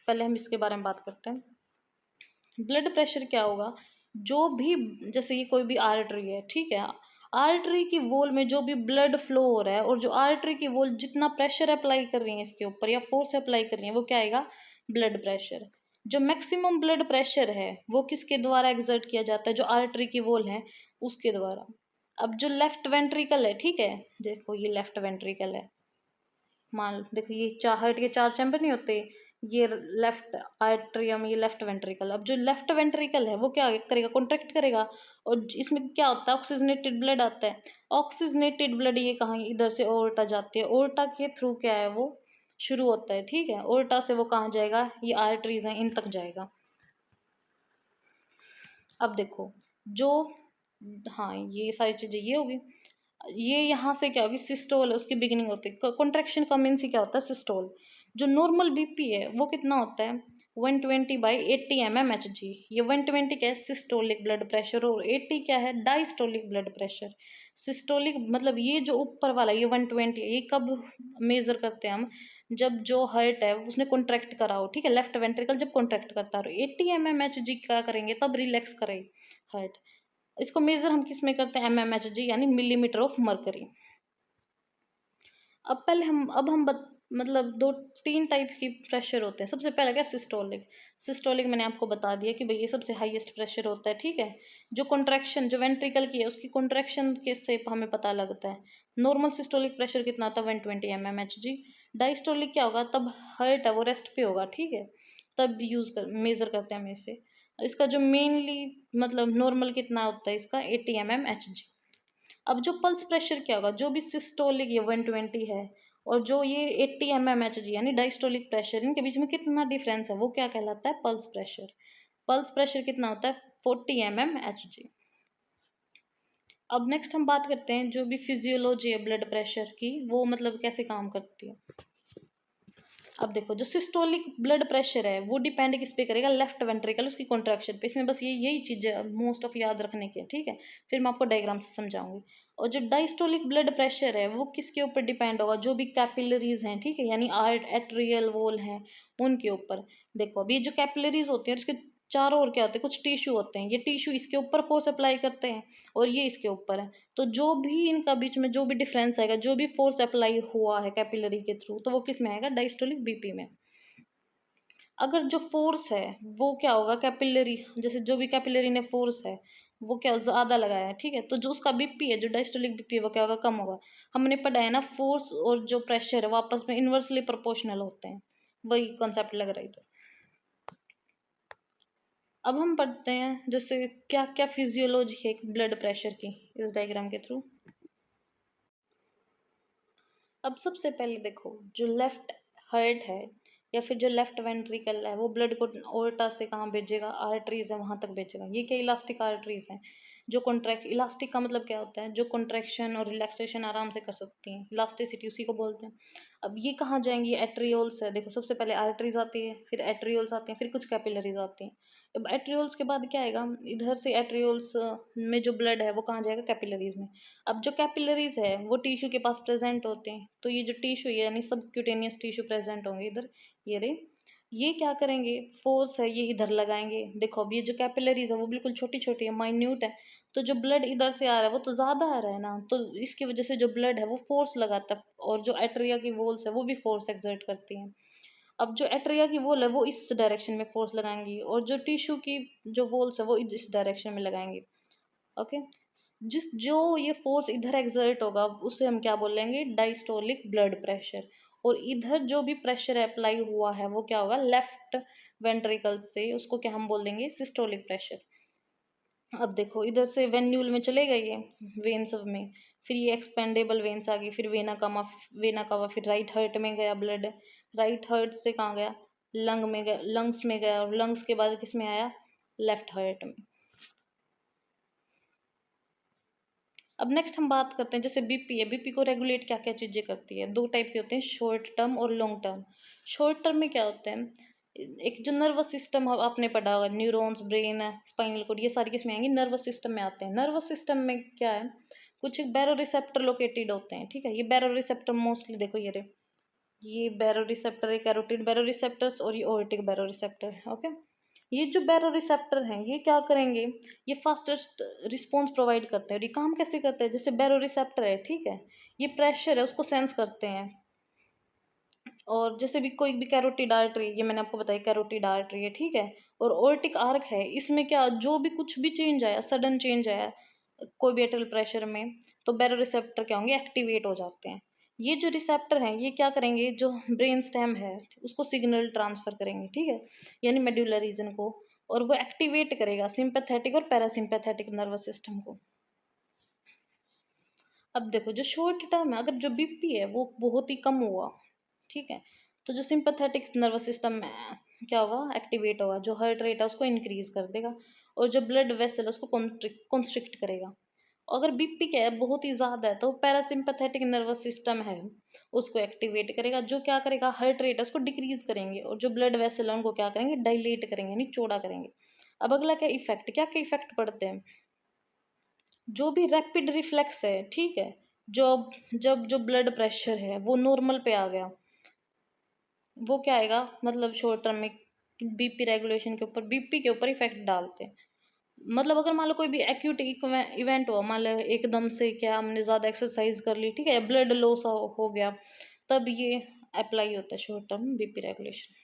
पहले हम इसके बारे में बात करते हैं। ब्लड प्रेशर क्या होगा, जो भी, जैसे ये कोई भी आर्टरी है, ठीक है, आर्टरी की वॉल में जो भी ब्लड फ्लो हो रहा है, और जो आर्टरी की वॉल जितना प्रेशर अप्लाई कर रही है इसके ऊपर या फोर्स अप्लाई कर रही है, वो क्या आएगा, ब्लड प्रेशर। जो मैक्सिमम ब्लड प्रेशर है वो किसके द्वारा एग्जर्ट किया जाता है, जो आर्टरी की वॉल है उसके द्वारा। अब जो लेफ्ट वेंट्रिकल है, ठीक है, देखो ये लेफ्ट वेंट्रिकल है, मान देखो ये चार हार्ट के चार चैम्बर नहीं होते, ये लेफ्ट आर्ट्रियम, ये लेफ्ट वेंट्रिकल। अब जो लेफ्ट वेंट्रिकल है वो क्या करेगा, कॉन्ट्रैक्ट करेगा, और इसमें क्या होता है, ऑक्सीजनेटेड ब्लड आता है। ऑक्सीजनेटेड ब्लड ये कहाँ, इधर से ओर्टा जाती है, ओर्टा के थ्रू क्या है वो शुरू होता है, ठीक है, ओर्टा से वो कहाँ जाएगा, ये आर्टरीज हैं इन तक जाएगा। अब देखो जो, हाँ ये सारी चीज़ें ये होगी, ये यहाँ से क्या होगी, सिस्टोल है उसकी बिगिनिंग होती है, कॉन्ट्रेक्शन का मीन्स ही क्या होता है, सिस्टोल। जो नॉर्मल बीपी है वो कितना होता है, 120/80 mmHg। ये 120 क्या है, सिस्टोलिक ब्लड प्रेशर, और 80 क्या है, डायस्टोलिक ब्लड प्रेशर। सिस्टोलिक मतलब ये जो ऊपर वाला ये 120 है, ये कब मेजर करते हैं हम, जब जो हार्ट है उसने कॉन्ट्रैक्ट करा हो, ठीक है, लेफ्ट वेंट्रिकल जब कॉन्ट्रैक्ट करता है, 80 mmHg क्या करेंगे, तब रिलैक्स करे हार्ट। इसको मेजर हम किस में करते हैं, mmHg यानी मिलीमीटर ऑफ मरकरी। अब हम मतलब दो तीन टाइप की प्रेशर होते हैं। सबसे पहला क्या, सिस्टोलिक। सिस्टोलिक मैंने आपको बता दिया कि भाई ये सबसे हाईएस्ट प्रेशर होता है, ठीक है। जो कॉन्ट्रैक्शन जो वेंट्रिकल की है उसकी कॉन्ट्रैक्शन के से हमें पता लगता है। नॉर्मल सिस्टोलिक प्रेशर कितना होता है, 120 mmHg। डायस्टोलिक क्या होगा, तब हार्ट है वो रेस्ट पे होगा, ठीक है, तब मेजर करते हैं हम इसे। इसका जो मेनली मतलब नॉर्मल कितना होता है इसका, 80 mmHg। अब जो पल्स प्रेशर क्या होगा, जो भी सिस्टोलिक ये 120 है, और जो ये 80 mmHg यानी डायस्टोलिक प्रेशर, इनके बीच में कितना डिफरेंस है वो क्या कहलाता है, पल्स प्रेशर। पल्स प्रेशर कितना होता है, 40 mmHg। अब नेक्स्ट हम बात करते हैं जो भी फिजियोलॉजी है ब्लड प्रेशर की, वो मतलब कैसे काम करती है। अब देखो जो सिस्टोलिक ब्लड प्रेशर है वो डिपेंड किस पे करेगा, लेफ्ट वेंट्रिकल उसकी कॉन्ट्रैक्शन पे। इसमें बस यही चीज़ें मोस्ट ऑफ याद रखने की है, ठीक है, फिर मैं आपको डायग्राम से समझाऊंगी। और जो डायस्टोलिक ब्लड प्रेशर है वो किसके ऊपर डिपेंड होगा, जो भी कैपिलरीज हैं, ठीक है, यानी आर्ट एट्रियल वॉल हैं उनके ऊपर। देखो अभी जो कैपिलरीज होती है उसके चारों ओर क्या होते हैं, कुछ टिश्यू होते हैं, ये टिश्यू इसके ऊपर फोर्स अप्लाई करते हैं और ये इसके ऊपर है। तो जो भी इनका बीच में जो भी डिफरेंस आएगा, जो भी फोर्स अप्लाई हुआ है कैपिलरी के थ्रू, तो वो किस में आएगा, डायस्टोलिक बीपी में। अगर जो फोर्स है वो क्या होगा, कैपिलरी जैसे जो भी कैपिलरी ने फोर्स है वो क्या ज्यादा लगाया है, ठीक है, तो जो उसका बीपी है जो डायस्टोलिक बीपी है वो क्या होगा, कम होगा। हमने पढ़ा है ना, फोर्स और जो प्रेशर है वो आपस में इनवर्सली प्रोपोर्शनल होते हैं, वही कॉन्सेप्ट लग रहा है इधर। अब हम पढ़ते हैं जैसे क्या क्या फिजियोलॉजी है ब्लड प्रेशर की, इस डायग्राम के थ्रू। अब सबसे पहले देखो जो लेफ्ट हार्ट है या फिर जो लेफ्ट वेंट्रिकल है वो ब्लड को ओर्टा से कहाँ भेजेगा, आर्टरीज है वहां तक भेजेगा। ये क्या, इलास्टिक आर्टरीज हैं जो कॉन्ट्रैक्ट, इलास्टिक का मतलब क्या होता है, जो कॉन्ट्रैक्शन और रिलैक्सेशन आराम से कर सकती हैं, इलास्टिसिटी उसी को बोलते हैं। अब ये कहाँ जाएंगी, एट्रियोल्स है, देखो सबसे पहले आर्टरीज आती है, फिर एट्रियोल्स आती हैं, फिर कुछ कैपिलरीज आती हैं। अब एट्रियोल्स के बाद क्या आएगा, इधर से एट्रियोल्स में जो ब्लड है वो कहाँ जाएगा, कैपिलरीज में। अब जो कैपिलरीज है वो टिश्यू के पास प्रेजेंट होते हैं, तो ये जो टिश्यू यानी सबक्यूटेनियस टिश्यू प्रेजेंट होंगे इधर, ये रे, ये क्या करेंगे, फोर्स है ये इधर लगाएंगे। देखो अब ये जो कैपिलरीज है वो बिल्कुल छोटी छोटी है, माइन्यूट है, तो जो ब्लड इधर से आ रहा है वो तो ज्यादा आ रहा है ना, तो इसकी वजह से जो ब्लड है वो फोर्स लगाता है, और जो एट्रिया की वॉल्स है वो भी फोर्स एक्सर्ट करती हैं। अब जो एट्रिया की वॉल है वो इस डायरेक्शन में फोर्स लगाएंगी, और जो टिश्यू की जो वॉल्स है वो इस डायरेक्शन में लगाएंगे। ओके, जिस जो ये फोर्स इधर एक्सर्ट होगा उसे हम क्या बोलेंगे, डायस्टोलिक ब्लड प्रेशर। और इधर जो भी प्रेशर अप्लाई हुआ है वो क्या होगा, लेफ्ट वेंट्रिकल से, उसको क्या हम बोल देंगे, सिस्टोलिक प्रेशर। अब देखो इधर से वेन्यूल में चले गए ये, वेन्स में, फिर ये एक्सपेंडेबल वेन्स आ गई, फिर वेना कावा, फिर राइट हार्ट में गया ब्लड, राइट हार्ट से कहाँ गया, लंग में गया, लंग्स में गया, और लंग्स के बाद किस में आया, लेफ्ट हार्ट में। अब नेक्स्ट हम बात करते हैं जैसे बीपी है, बीपी को रेगुलेट क्या क्या चीजें करती है, दो टाइप के होते हैं, शॉर्ट टर्म और लॉन्ग टर्म। शॉर्ट टर्म में क्या होते हैं, एक जो नर्वस सिस्टम आपने पढ़ा होगा, न्यूरॉन्स, ब्रेन, स्पाइनल कोड, ये सारी किसमें आएंगी, नर्वस सिस्टम में आते हैं। नर्वस सिस्टम में क्या है, कुछ बैरो रिसेप्टर लोकेटेड होते हैं, ठीक है, ये बैरो रिसेप्टर मोस्टली देखो ये बैरो रिसेप्टर है, कैरोटिड बैरो रिसेप्टर्स, और ये ओर्टिक बैरो रिसेप्टर है। ओके, ये जो बैरो रिसेप्टर हैं ये क्या करेंगे, ये फास्टेस्ट रिस्पॉन्स प्रोवाइड करते हैं। और ये काम कैसे करते हैं, जैसे बैरो रिसेप्टर है, ठीक है, ये प्रेशर है उसको सेंस करते हैं। और जैसे भी कोई भी कैरोटिड आर्टरी, ये मैंने आपको बताया कैरोटिड आर्टरी है, ठीक है, और ओर्टिक आर्क है, इसमें क्या जो भी कुछ भी चेंज आया, सडन चेंज आया कोई भी एटल प्रेशर में, तो बैरो रिसेप्टर क्या होंगे, एक्टिवेट हो जाते हैं। ये जो रिसेप्टर हैं ये क्या करेंगे, जो ब्रेन स्टेम है उसको सिग्नल ट्रांसफर करेंगे, ठीक है, यानी मेड्यूलर रीजन को, और वो एक्टिवेट करेगा सिंपैथेटिक और पैरासिम्पैथेटिक नर्वस सिस्टम को। अब देखो जो शॉर्ट टर्म है, अगर जो बीपी है वो बहुत ही कम हुआ, ठीक है, तो जो सिंपैथेटिक नर्वस सिस्टम में क्या होगा, एक्टिवेट होगा, जो हार्ट रेट है उसको इंक्रीज कर देगा। और जो ब्लड वेसल है उसको कॉन्स्ट्रिक्ट करेगा। अगर बीपी क्या है बहुत ही ज़्यादा है तो पैरासिम्पैथेटिक नर्वस सिस्टम है उसको एक्टिवेट करेगा, जो क्या करेगा हार्ट रेट है उसको डिक्रीज करेंगे, और जो ब्लड वेसल है उनको क्या करेंगे डायलेट करेंगे यानी चौड़ा करेंगे। अब अगला क्या इफेक्ट, क्या क्या इफेक्ट पड़ते हैं, जो भी रैपिड रिफ्लेक्स है, ठीक है, जो जब जो ब्लड प्रेशर है वो नॉर्मल पे आ गया, वो क्या आएगा मतलब शॉर्ट टर्म में बीपी रेगुलेशन के ऊपर, बीपी के ऊपर इफेक्ट डालते हैं। मतलब अगर मान लो कोई भी एक्यूट इवेंट हुआ, मान लो एकदम से क्या हमने ज़्यादा एक्सरसाइज कर ली, ठीक है, ब्लड लॉस हो गया, तब ये अप्लाई होता है short term BP regulation.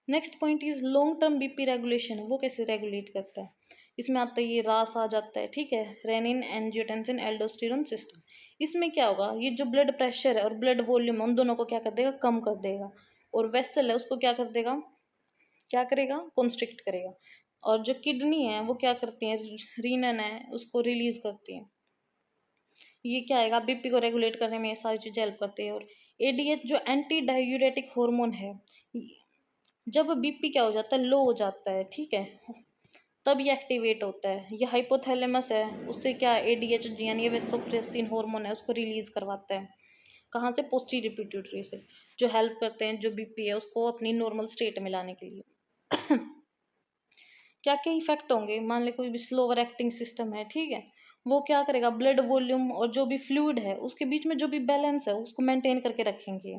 Next point is long term BP regulation, वो कैसे रेगुलेट करता है, इसमें आता है ये रास आ जाता है, ठीक है, रेनिन एंजियोटेंसिन एल्डोस्टेरोन सिस्टम। इसमें क्या होगा, ये जो ब्लड प्रेशर है और ब्लड वॉल्यूम उन दोनों को क्या कर देगा कम कर देगा, और वेसल है उसको क्या कर देगा, क्या करेगा कॉन्स्ट्रिक्ट करेगा, और जो किडनी है वो क्या करती है, रीनन है उसको रिलीज करती है। ये क्या आएगा बीपी को रेगुलेट करने में ये सारी चीजें हेल्प करती है। और एडीएच जो एंटी डायूरेटिक हार्मोन है, जब बीपी क्या हो जाता है लो हो जाता है, ठीक है, तब ये एक्टिवेट होता है, ये हाइपोथैलेमस है उससे क्या एडीएच यानी ये वेसोप्रेसिन हार्मोन है उसको रिलीज करवाता है, कहाँ से पोस्टीरियर पिट्यूटरी से, जो हेल्प करते हैं जो बीपी है उसको अपनी नॉर्मल स्टेट में लाने के लिए। क्या क्या इफेक्ट होंगे, मान ले कोई भी स्लोअर एक्टिंग सिस्टम है, ठीक है, वो क्या करेगा ब्लड वॉल्यूम और जो भी फ्लूइड है उसके बीच में जो भी बैलेंस है उसको मेंटेन करके रखेंगे।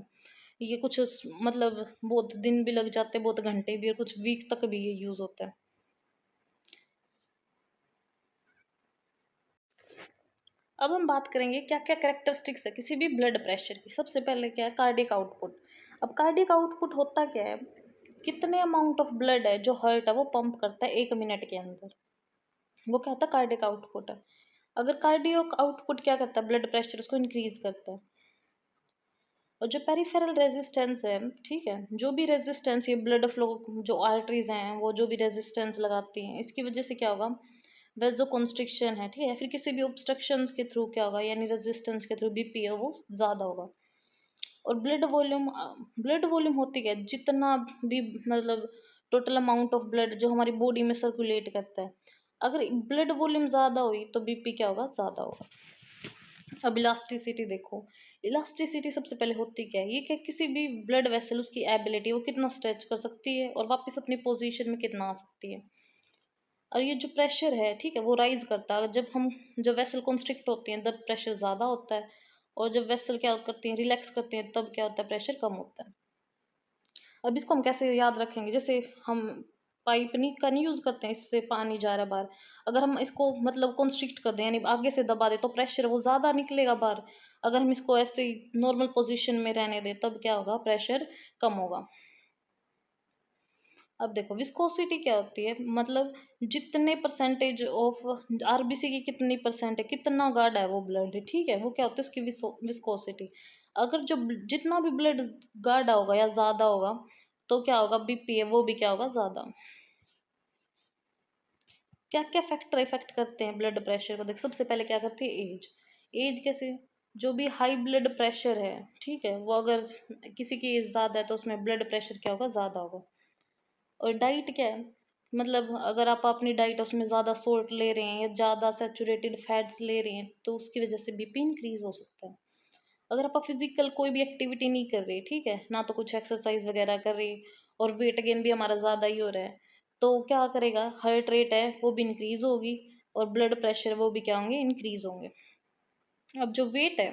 ये कुछ मतलब बहुत दिन भी लग जाते हैं, बहुत घंटे भी, और कुछ वीक तक भी ये यूज होता है। अब हम बात करेंगे क्या क्या करेक्टरिस्टिक्स है किसी भी ब्लड प्रेशर की। सबसे पहले क्या है कार्डियक आउटपुट। अब कार्डियक आउटपुट होता क्या है, कितने अमाउंट ऑफ ब्लड है जो हार्ट है वो पंप करता है 1 मिनट के अंदर, वो क्या होता है कार्डियक आउटपुट है। अगर कार्डियक आउटपुट क्या करता है ब्लड प्रेशर उसको इंक्रीज करता है। और जो पेरिफेरल रेजिस्टेंस है, ठीक है, जो भी रेजिस्टेंस ये ब्लड फ्लो जो आर्टरीज हैं वो जो भी रेजिस्टेंस लगाती हैं, इसकी वजह से क्या होगा वेजो कंस्ट्रिक्शन है, ठीक है, फिर किसी भी ऑब्स्ट्रक्शन के थ्रू क्या होगा यानी रेजिस्टेंस के थ्रू बीपी है वो ज़्यादा होगा। और ब्लड वॉल्यूम होती क्या है, जितना भी मतलब टोटल अमाउंट ऑफ ब्लड जो हमारी बॉडी में सर्कुलेट करता है, अगर ब्लड वॉल्यूम ज़्यादा हुई तो बीपी क्या होगा ज़्यादा होगा। अब इलास्टिसिटी देखो, इलास्टिसिटी सबसे पहले होती क्या है, ये क्या किसी भी ब्लड वेसल उसकी एबिलिटी वो कितना स्ट्रेच कर सकती है और वापस अपनी पोजीशन में कितना आ सकती है। और ये जो प्रेशर है, ठीक है, वो राइज करता है जब हम जब वेसल कॉन्स्ट्रिक्ट होती हैं तब प्रेशर ज़्यादा होता है, और जब वेसल क्या करती हैं रिलैक्स करती हैं तब क्या होता है प्रेशर कम होता है। अब इसको हम कैसे याद रखेंगे, जैसे हम पाइप नहीं यूज़ करते हैं, इससे पानी जा रहा है बाहर, अगर हम इसको मतलब कॉन्स्ट्रिक्ट कर दें यानी आगे से दबा दें तो प्रेशर वो ज़्यादा निकलेगा बाहर, अगर हम इसको ऐसे ही नॉर्मल पोजीशन में रहने दें तब क्या होगा प्रेशर कम होगा। अब देखो विस्कोसिटी क्या होती है, मतलब जितने परसेंटेज ऑफ आरबीसी की कितनी परसेंट है, कितना गाढ़ा है वो ब्लड, ठीक है, वो क्या होता है उसकी विस्कोसिटी। अगर जो जितना भी ब्लड गाढ़ा होगा या ज्यादा होगा तो क्या होगा बीपी है वो भी क्या होगा ज्यादा। क्या क्या फैक्टर इफेक्ट करते हैं ब्लड प्रेशर को, देख सबसे पहले क्या करती है एज। एज कैसे, जो भी हाई ब्लड प्रेशर है, ठीक है, वो अगर किसी की एज ज्यादा है तो उसमें ब्लड प्रेशर क्या होगा ज्यादा होगा। और डाइट क्या है, मतलब अगर आप अपनी डाइट उसमें ज़्यादा सोल्ट ले रहे हैं या ज़्यादा सैचुरेटेड फैट्स ले रहे हैं तो उसकी वजह से बीपी इंक्रीज हो सकता है। अगर आप फिजिकल कोई भी एक्टिविटी नहीं कर रहे, ठीक है, ना तो कुछ एक्सरसाइज वगैरह कर रही, और वेट गेन भी हमारा ज़्यादा ही हो रहा है, तो क्या करेगा हार्ट रेट है वो भी इंक्रीज होगी, और ब्लड प्रेशर वो भी क्या होंगे इंक्रीज होंगे। अब जो वेट है,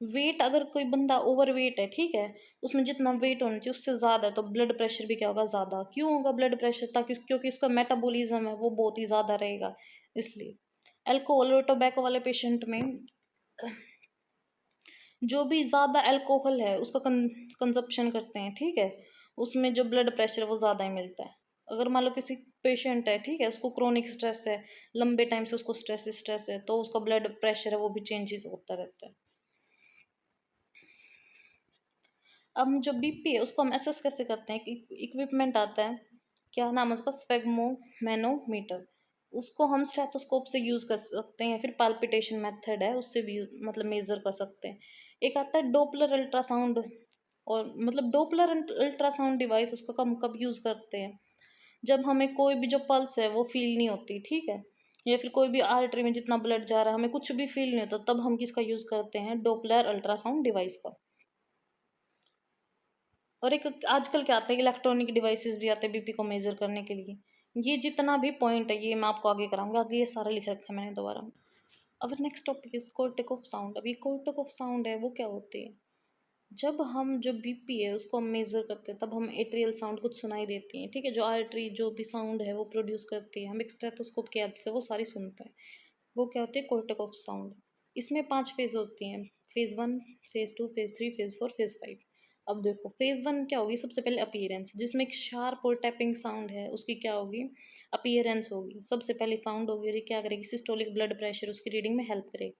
वेट अगर कोई बंदा ओवर वेट है, ठीक है, उसमें जितना वेट होना चाहिए उससे ज़्यादा है तो ब्लड प्रेशर भी क्या होगा ज़्यादा। क्यों होगा ब्लड प्रेशर, ताकि क्योंकि इसका मेटाबॉलिज्म है वो बहुत ही ज़्यादा रहेगा इसलिए। अल्कोहल और टोबैको वाले पेशेंट में जो भी ज़्यादा अल्कोहल है उसका कंजप्शन करते हैं, ठीक है, उसमें जो ब्लड प्रेशर है वो ज़्यादा ही मिलता है। अगर मान लो किसी पेशेंट है, ठीक है, उसको क्रोनिक स्ट्रेस है, लंबे टाइम से उसको स्ट्रेस है तो उसका ब्लड प्रेशर है वो भी चेंजेस होता रहता है। अब जो बीपी है उसको हम असेस कैसे करते हैं, इक्विपमेंट आता है, क्या नाम है उसका, स्पेगमो मैनोमीटर, उसको हम स्टेथोस्कोप से यूज कर सकते हैं या फिर पाल्पिटेशन मेथड है उससे भी मतलब मेजर कर सकते हैं। एक आता है डोपलर अल्ट्रासाउंड, और मतलब डोपलर अल्ट्रासाउंड डिवाइस उसको हम कब यूज करते हैं, जब हमें कोई भी जो पल्स है वो फील नहीं होती, ठीक है, या फिर कोई भी आर्टरी में जितना ब्लड जा रहा है हमें कुछ भी फील नहीं होता, तब हम किसका यूज़ करते हैं, डोपलर अल्ट्रासाउंड डिवाइस का। और एक आजकल क्या आता है, इलेक्ट्रॉनिक डिवाइसेस भी आते हैं बीपी को मेजर करने के लिए। ये जितना भी पॉइंट है ये मैं आपको आगे कराऊंगा, आगे ये सारा लिख रखा है मैंने दोबारा। अब नेक्स्ट टॉपिक इज कोर्टिक ऑफ साउंड। अब ये कोर्टिक ऑफ साउंड है वो क्या होती है, जब हम जो बीपी है उसको हम मेजर करते हैं तब हम एट्रियल साउंड कुछ सुनाई देती है, ठीक है, जो आर्टरी जो भी साउंड है वो प्रोड्यूस करती है, हम एक स्टेथोस्कोप की हेल्प से वो सारी सुनते हैं, वो क्या होती है, कोर्टिक ऑफ साउंड। इसमें 5 फेज होती हैं, phase 1, phase 2, phase 3, phase 4, phase 5। अब देखो फेज 1 क्या होगी, सबसे पहले अपीयरेंस, जिसमें एक शार्प और टैपिंग साउंड है उसकी क्या होगी, अपीयरेंस होगी, सबसे पहले साउंड होगी, और ये क्या करेगी, सिस्टोलिक ब्लड प्रेशर उसकी रीडिंग में हेल्प करेगी।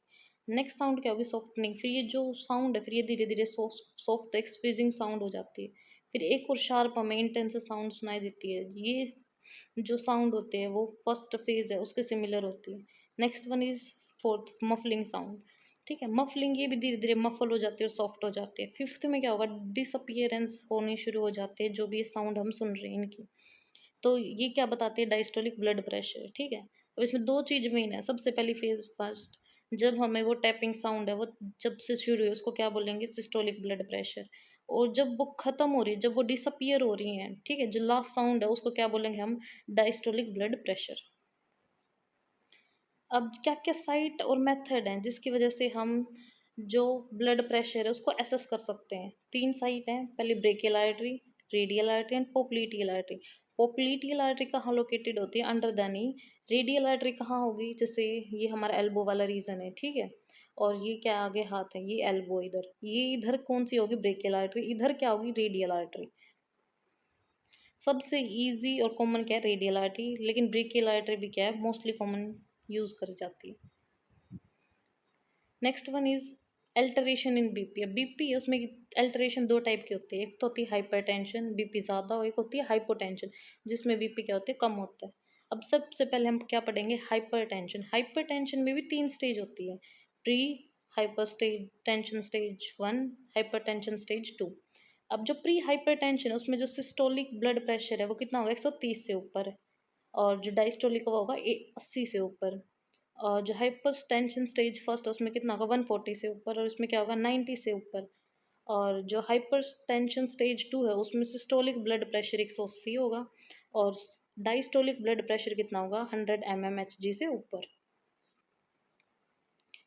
नेक्स्ट साउंड क्या होगी, सॉफ्टनिंग, फिर ये जो साउंड है फिर ये धीरे धीरे सॉफ्ट एक स्क्वीजिंग साउंड हो जाती है। फिर एक और शार्प हमें इंटेंस साउंड सुनाई देती है, ये जो साउंड होते हैं वो फर्स्ट फेज है उसके सिमिलर होती है। Next one is fourth, muffling sound, ठीक है, मफलिंग ये भी धीरे धीरे मफल हो जाती है और सॉफ्ट हो जाती है। फिफ्थ में क्या होगा, डिसअपियरेंस होनी शुरू हो जाते हैं जो भी साउंड हम सुन रहे हैं इनकी। तो ये क्या बताती है, डायस्टोलिक ब्लड प्रेशर, ठीक है। अब इसमें दो चीज मेन है, सबसे पहली फेज फर्स्ट, जब हमें वो टैपिंग साउंड है वो जब से शुरू है उसको क्या बोलेंगे, सिस्टोलिक ब्लड प्रेशर। और जब वो खत्म हो रही है, जब वो डिसअपियर हो रही है, ठीक है, जो लास्ट साउंड है उसको क्या बोलेंगे हम, डायस्टोलिक ब्लड प्रेशर। अब क्या क्या साइट और मेथड हैं जिसकी वजह से हम जो ब्लड प्रेशर है उसको एसेस कर सकते हैं। 3 साइट हैं, पहले brachial artery, radial artery and पोप्लीटियल artery. पोप्लीटियल artery कहाँ लोकेटेड होती है, under the knee. Radial artery कहाँ होगी, जैसे ये हमारा एल्बो वाला रीजन है, ठीक है, और ये क्या आगे हाथ है, ये एल्बो इधर, ये इधर कौन सी होगी, ब्रेकियल आर्टरी, इधर क्या होगी, रेडियल आर्टरी। सबसे इजी और कॉमन क्या है, रेडियल आर्टरी, लेकिन ब्रेकियल आर्टरी भी क्या है, मोस्टली कॉमन यूज करी जाती है। Next one is alteration in BP. अब बीपी है उसमें अल्टरेशन दो टाइप की होती है, एक तो होती है हाइपरटेंशन, बीपी ज़्यादा, और एक होती है हाइपोटेंशन जिसमें बीपी क्या होती है, कम होता है। अब सबसे पहले हम क्या पढ़ेंगे, हाइपरटेंशन। हाइपरटेंशन में भी 3 स्टेज होती है, pre hyper stage tension stage 1, hypertension stage 2। अब जो प्री हाइपरटेंशन है उसमें जो सिस्टोलिक ब्लड प्रेशर है वो कितना होगा, 130 से ऊपर है, और जो डायस्टोलिक वो होगा 80 से ऊपर। और जो हाइपर टेंशन स्टेज फर्स्ट है उसमें कितना होगा, 140 से ऊपर, और इसमें क्या होगा, 90 से ऊपर। और जो हाइपर टेंशन स्टेज 2 है उसमें सिस्टोलिक ब्लड प्रेशर 180 होगा, और डायस्टोलिक ब्लड प्रेशर कितना होगा, 100 mmHg से ऊपर।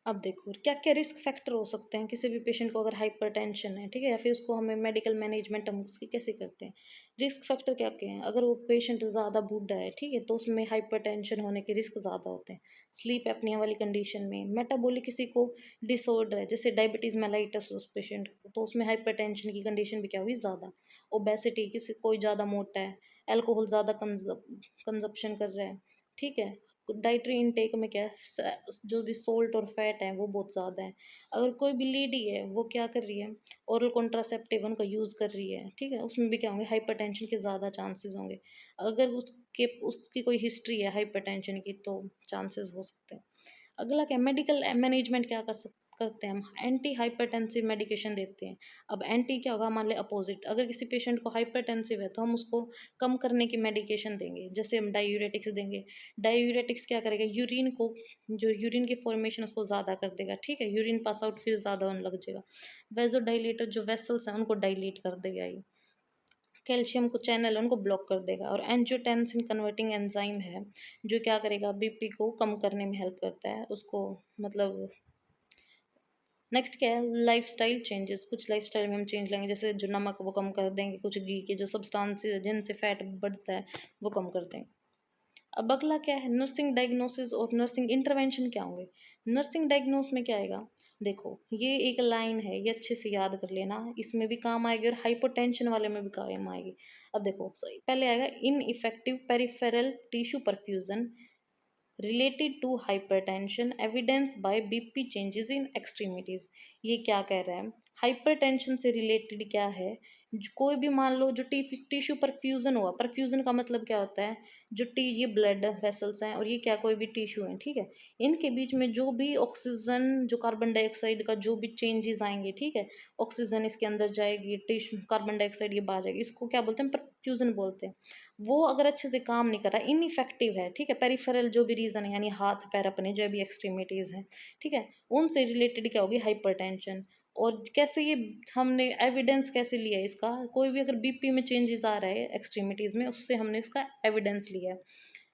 अब देखो क्या क्या रिस्क फैक्टर हो सकते हैं किसी भी पेशेंट को अगर हाइपरटेंशन है, ठीक है, या फिर उसको हमें मेडिकल मैनेजमेंट हम उसकी कैसे करते हैं। रिस्क फैक्टर क्या क्या हैं, अगर वो पेशेंट ज़्यादा बूढ़ा है, ठीक है, तो उसमें हाइपरटेंशन होने के रिस्क ज़्यादा होते हैं। स्लीप एपनिया वाली कंडीशन में, मेटाबॉलिक किसी को डिसऑर्डर है जैसे डायबिटीज़ मेलाइटस उस पेशेंट को, तो उसमें हाइपरटेंशन की कंडीशन भी क्या हुई ज़्यादा। ओबेसिटी, किसी कोई ज़्यादा मोटा है, अल्कोहल ज़्यादा कंजप्शन कर रहा है, ठीक है, डाइटरी इनटेक में क्या है, जो भी सोल्ट और फैट है वो बहुत ज़्यादा है। अगर कोई भी लेडी है वो क्या कर रही है, ओरल कॉन्ट्रासेप्टिव उनका यूज़ कर रही है, ठीक है, उसमें भी क्या होंगे, हाइपरटेंशन के ज़्यादा चांसेस होंगे। अगर उसकी कोई हिस्ट्री है हाइपरटेंशन की तो चांसेस हो सकते हैं। अगला क्या, मेडिकल मैनेजमेंट क्या करते हैं हम, एंटी हाइपरटेंसिव मेडिकेशन देते हैं। अब एंटी क्या होगा, मान लें अपोजिट, अगर किसी पेशेंट को हाइपरटेंसिव है तो हम उसको कम करने की मेडिकेशन देंगे, जैसे हम डायूरेटिक्स देंगे। डायूरेटिक्स क्या करेगा, यूरिन को, जो यूरिन की फॉर्मेशन उसको ज़्यादा कर देगा, ठीक है, यूरिन पास आउट फिर ज़्यादा होने लग जाएगा। वेजो डाइलेटर जो वेसल्स हैं उनको डाइलेट कर देगा ये। कैल्शियम को चैनल है उनको ब्लॉक कर देगा। और एंजियोटेंसिन कन्वर्टिंग एंजाइम है जो क्या करेगा, बीपी को कम करने में हेल्प करता है उसको, मतलब। नेक्स्ट क्या है, लाइफस्टाइल चेंजेस, कुछ लाइफस्टाइल में हम चेंज लाएंगे, जैसे जो नमक वो कम कर देंगे, कुछ घी के जो सब्सटेंसेस जिनसे फैट बढ़ता है वो कम कर देंगे। अब अगला क्या है, नर्सिंग डायग्नोसिस और नर्सिंग इंटरवेंशन क्या होंगे। नर्सिंग डायग्नोस में क्या आएगा, देखो ये एक लाइन है, ये अच्छे से याद कर लेना, इसमें भी काम आएगी और हाइपोटेंशन वाले में भी काम आएगी। अब देखो पहले आएगा ineffective peripheral tissue perfusion related to hypertension evidence by BP changes in extremities. ये क्या कह रहा है, हाइपरटेंशन से रिलेटेड क्या है, कोई भी मान लो जो टिश्यू परफ्यूजन हुआ, परफ्यूजन का मतलब क्या होता है, जो ये ब्लड वेसल्स हैं और ये क्या कोई भी टिश्यू है, ठीक है, इनके बीच में जो भी ऑक्सीजन, जो कार्बन डाइऑक्साइड का जो भी चेंजेस आएंगे, ठीक है, ऑक्सीजन इसके अंदर जाएगी, टिश्यू कार्बन डाइऑक्साइड ये बाहर जाएगी, इसको क्या बोलते हैं, परफ्यूजन बोलते हैं। वो अगर अच्छे से काम नहीं कर रहा, इनइफेक्टिव है, ठीक है, पेरिफेरल जो भी रीजन है यानी हाथ पैर अपने जो भी एक्सट्रीमिटीज हैं, ठीक है, उनसे रिलेटेड क्या होगी, हाइपरटेंशन। और कैसे ये हमने एविडेंस कैसे लिया है इसका, कोई भी अगर बीपी में चेंजेस आ रहा है एक्सट्रीमिटीज में, उससे हमने इसका एविडेंस लिया है।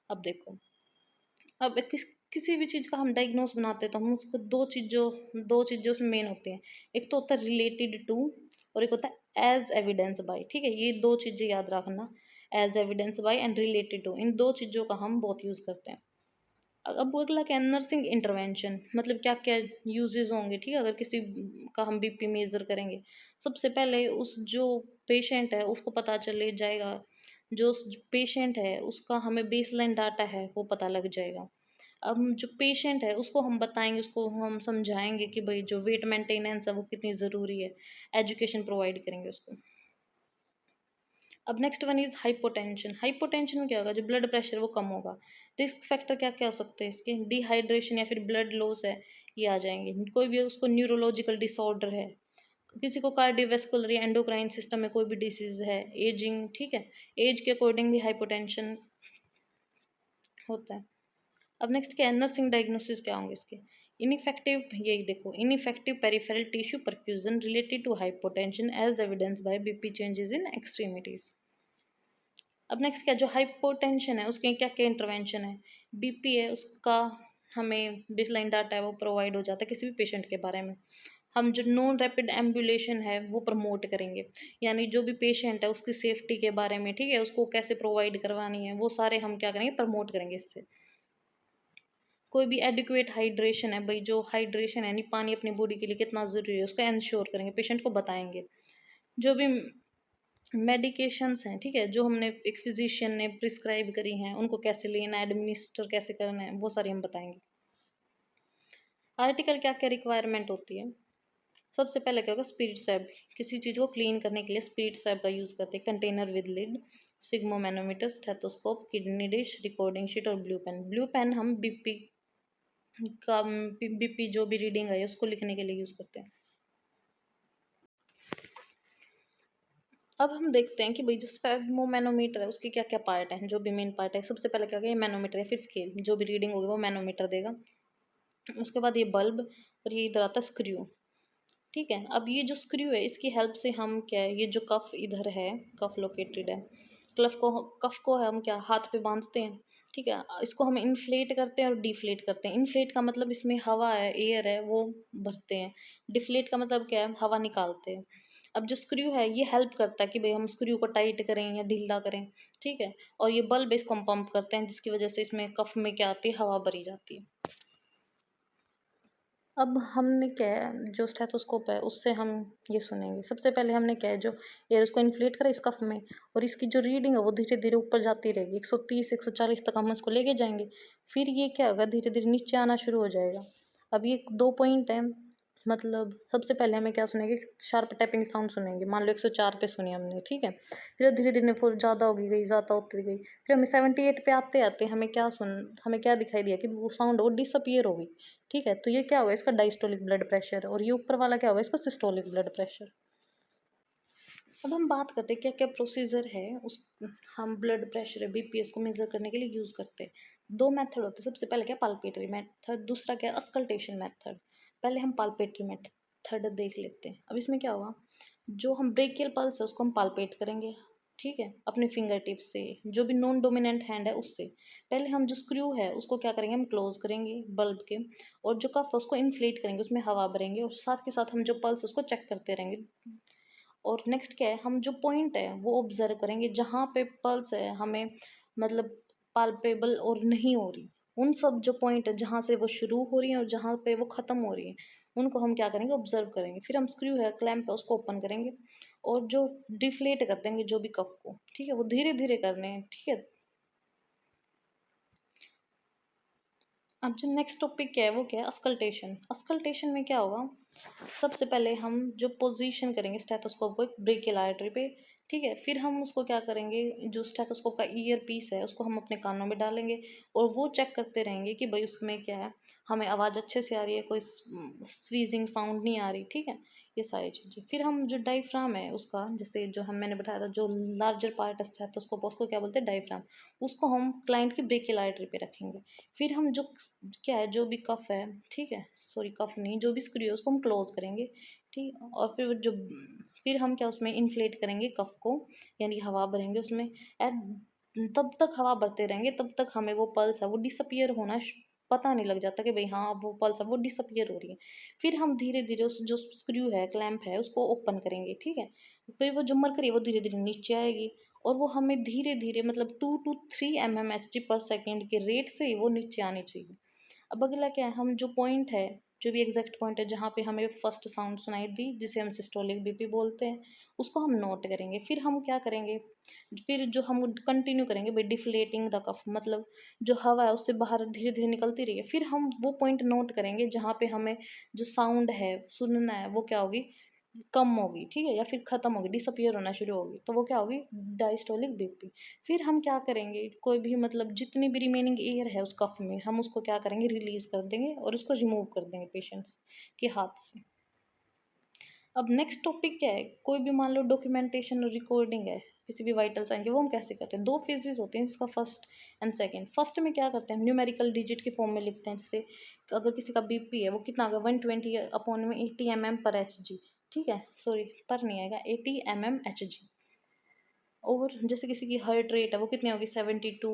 अब देखो, अब किसी भी चीज़ का हम डायग्नोस बनाते हैं तो हम उसको दो चीज़ों उसमें मेन होते हैं। एक तो होता है रिलेटेड टू, और एक होता है एज एविडेंस बाय, ठीक है, ये दो चीज़ें याद रखना, as evidence by and related to, इन दो चीज़ों का हम बहुत यूज़ करते हैं। अब अगला क्या, नर्सिंग इंटरवेंशन, मतलब क्या क्या यूजेस होंगे, ठीक है, अगर किसी का हम बीपी मेजर करेंगे, सबसे पहले उस जो पेशेंट है उसको पता चले जाएगा, जो पेशेंट है उसका हमें बेसलाइन डाटा है वो पता लग जाएगा। अब जो पेशेंट है उसको हम बताएंगे, उसको हम समझाएंगे कि भाई जो वेट मेंटेनेंस है वो कितनी ज़रूरी है, एजुकेशन प्रोवाइड करेंगे उसको। अब next one is hypotension. Hypotension में क्या होगा, जो ब्लड प्रेशर वो कम होगा। रिस्क फैक्टर क्या क्या हो सकते हैं इसके, डिहाइड्रेशन या फिर ब्लड लॉस है, ये आ जाएंगे। कोई भी उसको न्यूरोलॉजिकल डिसऑर्डर है, किसी को कार्डियोवेस्कुलर या एंडोक्राइन सिस्टम में कोई भी डिसीज है, एजिंग, ठीक है, एज के अकॉर्डिंग भी हाइपोटेंशन होता है। अब नेक्स्ट क्या है, नर्सिंग डायग्नोसिस क्या होंगे इसके, इनइफेक्टिव, यही देखो, ineffective peripheral tissue perfusion related to hypotension as evidence by BP changes in extremities. अब नेक्स्ट क्या, जो हाइपोटेंशन है उसके क्या क्या इंटरवेंशन है, बीपी है उसका हमें बेसलाइन डाटा है वो प्रोवाइड हो जाता है किसी भी पेशेंट के बारे में। हम जो नॉन रैपिड एम्बुलेशन है वो प्रमोट करेंगे, यानी जो भी पेशेंट है उसकी सेफ्टी के बारे में, ठीक है, उसको कैसे प्रोवाइड करवानी है वो सारे हम क्या करेंगे, प्रमोट करेंगे इससे। कोई भी एडिक्वेट हाइड्रेशन है, भाई जो हाइड्रेशन है यानी पानी अपनी बॉडी के लिए कितना ज़रूरी है उसको इंश्योर करेंगे, पेशेंट को बताएंगे। जो भी मेडिकेशंस हैं, ठीक है, जो हमने एक फिजिशियन ने प्रिस्क्राइब करी हैं उनको कैसे लेना है, एडमिनिस्टर कैसे करना है, वो सारी हम बताएंगे। आर्टिकल क्या क्या रिक्वायरमेंट होती है, सबसे पहले क्या होगा, स्पिरिट स्वैब, किसी चीज़ को क्लीन करने के लिए स्पिरिट स्वैब का यूज़ करते हैं। Container with lid, sphygmomanometer, stethoscope, kidney dish, recording sheet और ब्लू पेन। ब्लू पेन हम बीपी का, बीपी जो भी रीडिंग है उसको लिखने के लिए यूज़ करते हैं। अब हम देखते हैं कि भाई जो स्फेगमोमैनोमीटर है उसके क्या क्या पार्ट हैं, जो भी मेन पार्ट है। सबसे पहले क्या ये मैनोमीटर है, फिर स्केल, जो भी रीडिंग होगी वो मैनोमीटर देगा। उसके बाद ये बल्ब, और ये इधर आता है स्क्रू, ठीक है। अब ये जो स्क्रू है इसकी हेल्प से हम क्या है, ये जो कफ इधर है, कफ लोकेटेड है, कफ को हम क्या हाथ पे बांधते हैं, ठीक है, इसको हम इन्फ्लेट करते हैं और डिफ्लेट करते हैं। इन्फ्लेट का मतलब इसमें हवा है, एयर है वो भरते हैं। डिफ्लेट का मतलब क्या है, हवा निकालते हैं। अब जो स्क्रू है ये हेल्प करता है कि भाई हम स्क्रू को टाइट करें या ढीला करें, ठीक है। और ये बल्ब इसको हम पंप करते हैं जिसकी वजह से इसमें कफ में क्या आती है, हवा भरी जाती है। अब हमने क्या है, जो स्टेथोस्कोप है उससे हम ये सुनेंगे। सबसे पहले हमने क्या है, जो एयर उसको इन्फ्लेट करा इस कफ में, और इसकी जो रीडिंग है वो धीरे धीरे ऊपर जाती रहेगी, 130 140 तक हम इसको लेके जाएंगे। फिर ये क्या होगा, धीरे धीरे नीचे आना शुरू हो जाएगा। अब ये दो पॉइंट है, मतलब सबसे पहले हमें क्या सुनेंगे, शार्प टैपिंग साउंड सुनेंगे। मान लो 104 पे सुनी हमने, ठीक है, फिर धीरे धीरे फिर ज़्यादा होगी गई, ज़्यादा होती गई, फिर हमें 78 पे आते आते हमें क्या दिखाई दिया कि वो साउंड वो डिसअपियर हो गई, ठीक है। तो ये क्या होगा, इसका डायस्टोलिक ब्लड प्रेशर, और ये ऊपर वाला क्या होगा, इसका सिस्टोलिक ब्लड प्रेशर। अब हम बात करते हैं क्या क्या प्रोसीजर है उस, हम ब्लड प्रेशर बीपीएस को मेजर करने के लिए यूज़ करते हैं। दो मेथड होते हैं, सबसे पहले क्या पाल्पेटरी मेथड, दूसरा क्या अस्कल्टेशन मेथड। पहले हम पाल्पेटरी मेथड देख लेते हैं। अब इसमें क्या होगा, जो हम ब्रेकियल पल्स है उसको हम पाल्पेट करेंगे, ठीक है, अपने फिंगर टिप से, जो भी नॉन डोमिनेंट हैंड है उससे। पहले हम जो स्क्रू है उसको क्या करेंगे, हम क्लोज करेंगे बल्ब के, और जो कफ है उसको इन्फ्लेट करेंगे, उसमें हवा भरेंगे, और साथ के साथ हम जो पल्स उसको चेक करते रहेंगे। और नेक्स्ट क्या है, हम जो पॉइंट है वो ऑब्जर्व करेंगे जहाँ पे पल्स है हमें मतलब पाल्पेबल और नहीं हो रही, उन सब जो पॉइंट है जहाँ से वो शुरू हो रही है और जहाँ पे वो ख़त्म हो रही है, उनको हम क्या करेंगे, ऑब्जर्व करेंगे। फिर हम स्क्रू है क्लैंप है उसको ओपन करेंगे, और जो डिफ्लेट कर देंगे जो भी कफ को, ठीक है, वो धीरे धीरे करने हैं, ठीक है। अब जो नेक्स्ट टॉपिक क्या है वो क्या है, अस्कल्टेशन। अस्कल्टेशन में क्या होगा, सबसे पहले हम जो पोजीशन करेंगे स्टेथोस्कोप को ब्रेकियल आर्टरी पे, ठीक है। फिर हम उसको क्या करेंगे, जो स्टेथोस्कोप का ईयर पीस है उसको हम अपने कानों में डालेंगे और वो चेक करते रहेंगे कि भाई उसमें क्या है, हमें आवाज़ अच्छे से आ रही है, कोई स्वीजिंग साउंड नहीं आ रही, ठीक है। ये सारी चीज़ें। फिर हम जो डायफ्राम है उसका, जैसे जो हम मैंने बताया था, जो लार्जर पार्ट है स्टेथोस्कोप, उसको क्या बोलते हैं, डायफ्राम। उसको हम क्लाइंट की ब्रेकियल आर्टरी पे रखेंगे। फिर हम जो क्या है, जो भी कफ है, ठीक है, सॉरी कफ नहीं, जो भी स्क्रू है उसको हम क्लोज करेंगे, ठीक। और फिर हम क्या उसमें इन्फ्लेट करेंगे कफ को, यानी हवा भरेंगे उसमें। एट तब तक हवा भरते रहेंगे, तब तक हमें वो पल्स है वो डिसअपियर होना पता नहीं लग जाता कि भाई हाँ अब वो पल्स है वो डिसअपियर हो रही है। फिर हम धीरे धीरे उस जो स्क्रू है, क्लैंप है, उसको ओपन करेंगे, ठीक है। फिर वो जो मरकरी है वो धीरे धीरे नीचे आएगी और वो हमें धीरे धीरे मतलब 2 to 3 mmHg पर सेकेंड के रेट से वो नीचे आनी चाहिए। अब अगला क्या है, हम जो पॉइंट है, जो भी एग्जैक्ट पॉइंट है जहाँ पे हमें फर्स्ट साउंड सुनाई दी, जिसे हम सिस्टोलिक बीपी बोलते हैं, उसको हम नोट करेंगे। फिर हम क्या करेंगे, फिर जो हम कंटिन्यू करेंगे भाई डिफ्लेटिंग द कफ, मतलब जो हवा है उससे बाहर धीरे धीरे निकलती रही है। फिर हम वो पॉइंट नोट करेंगे जहाँ पे हमें जो साउंड है सुनना है वो क्या होगी, कम होगी, ठीक है, या फिर खत्म होगी, डिसअपियर होना शुरू होगी, तो वो क्या होगी, डायस्टोलिक बीपी। फिर हम क्या करेंगे, कोई भी मतलब जितनी भी रिमेनिंग एयर है उस कफ में, हम उसको क्या करेंगे, रिलीज कर देंगे और उसको रिमूव कर देंगे पेशेंट्स के हाथ से। अब नेक्स्ट टॉपिक क्या है, कोई भी मान लो डॉक्यूमेंटेशन और रिकॉर्डिंग है किसी भी वाइटल साइन की, वो हम कैसे करते हैं। दो फेजेस होते हैं इसका, फर्स्ट एंड सेकंड। फर्स्ट में क्या करते हैं, हम न्यूमेरिकल डिजिट के फॉर्म में लिखते हैं, जैसे अगर किसी का बीपी है वो कितना होगा, 120/80 mm/Hg, ठीक है, सॉरी पर नहीं आएगा, 80 mm/Hg। और जैसे किसी की हार्ट रेट है वो कितनी होगी, 72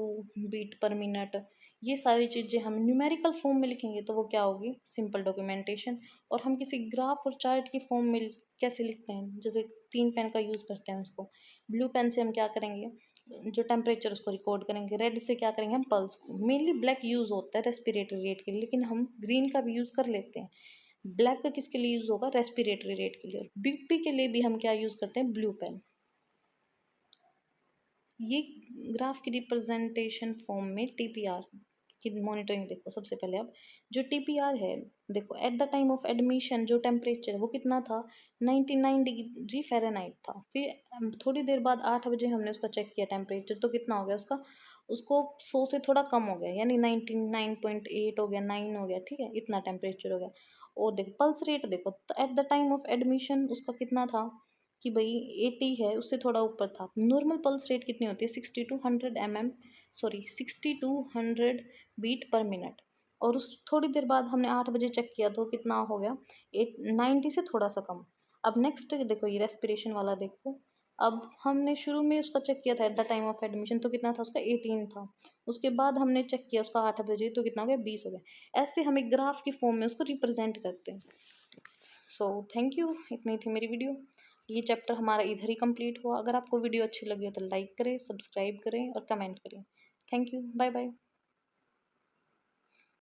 बीट पर मिनट। ये सारी चीज़ें हम न्यूमेरिकल फॉर्म में लिखेंगे तो वो क्या होगी, सिंपल डॉक्यूमेंटेशन। और हम किसी ग्राफ और चार्ट की फॉर्म में कैसे लिखते हैं, जैसे 3 पेन का यूज़ करते हैं उसको। ब्लू पेन से हम क्या करेंगे, जो टेम्परेचर उसको रिकॉर्ड करेंगे। रेड से क्या करेंगे, हम पल्स को। मेनली ब्लैक यूज़ होता है रेस्पिरेटरी रेट के लिए, लेकिन हम ग्रीन का भी यूज़ कर लेते हैं। ब्लैक का किसके लिए यूज़ होगा, रेस्पिरेटरी रेट के लिए। बीपी के लिए भी हम क्या यूज़ करते हैं, ब्लू पेन। ये ग्राफ की रिप्रेजेंटेशन फॉर्म में टीपीआर की मॉनिटरिंग देखो। सबसे पहले अब जो टीपीआर है, देखो at the time of admission जो टेम्परेचर है वो कितना था, 99 डिग्री फ़ारेनहाइट था। फिर थोड़ी देर बाद 8 बजे हमने उसका चेक किया टेम्परेचर, तो कितना हो गया उसका, उसको 100 से थोड़ा कम हो गया, यानी 99.8 हो गया, 9 हो गया, ठीक है, इतना टेम्परेचर हो गया। और देखो पल्स रेट देखो, तो at the time of admission उसका कितना था कि भाई 80 है, उससे थोड़ा ऊपर था। नॉर्मल पल्स रेट कितनी होती है, 60 to 100 बीट पर मिनट। और उस थोड़ी देर बाद हमने 8 बजे चेक किया तो कितना हो गया, 90 से थोड़ा सा कम। अब नेक्स्ट देखो, ये रेस्पिरेशन वाला देखो। अब हमने शुरू में उसका चेक किया था at the time of admission, तो कितना था उसका, 18 था। उसके बाद हमने चेक किया उसका 8 बजे, तो कितना हो गया, 20 हो गया। ऐसे हम एक ग्राफ की फॉर्म में उसको रिप्रेजेंट करते हैं। सो थैंक यू, इतनी थी मेरी वीडियो। ये चैप्टर हमारा इधर ही कंप्लीट हुआ। अगर आपको वीडियो अच्छी लगी हो तो लाइक करें, सब्सक्राइब करें और कमेंट करें। Thank you, bye bye.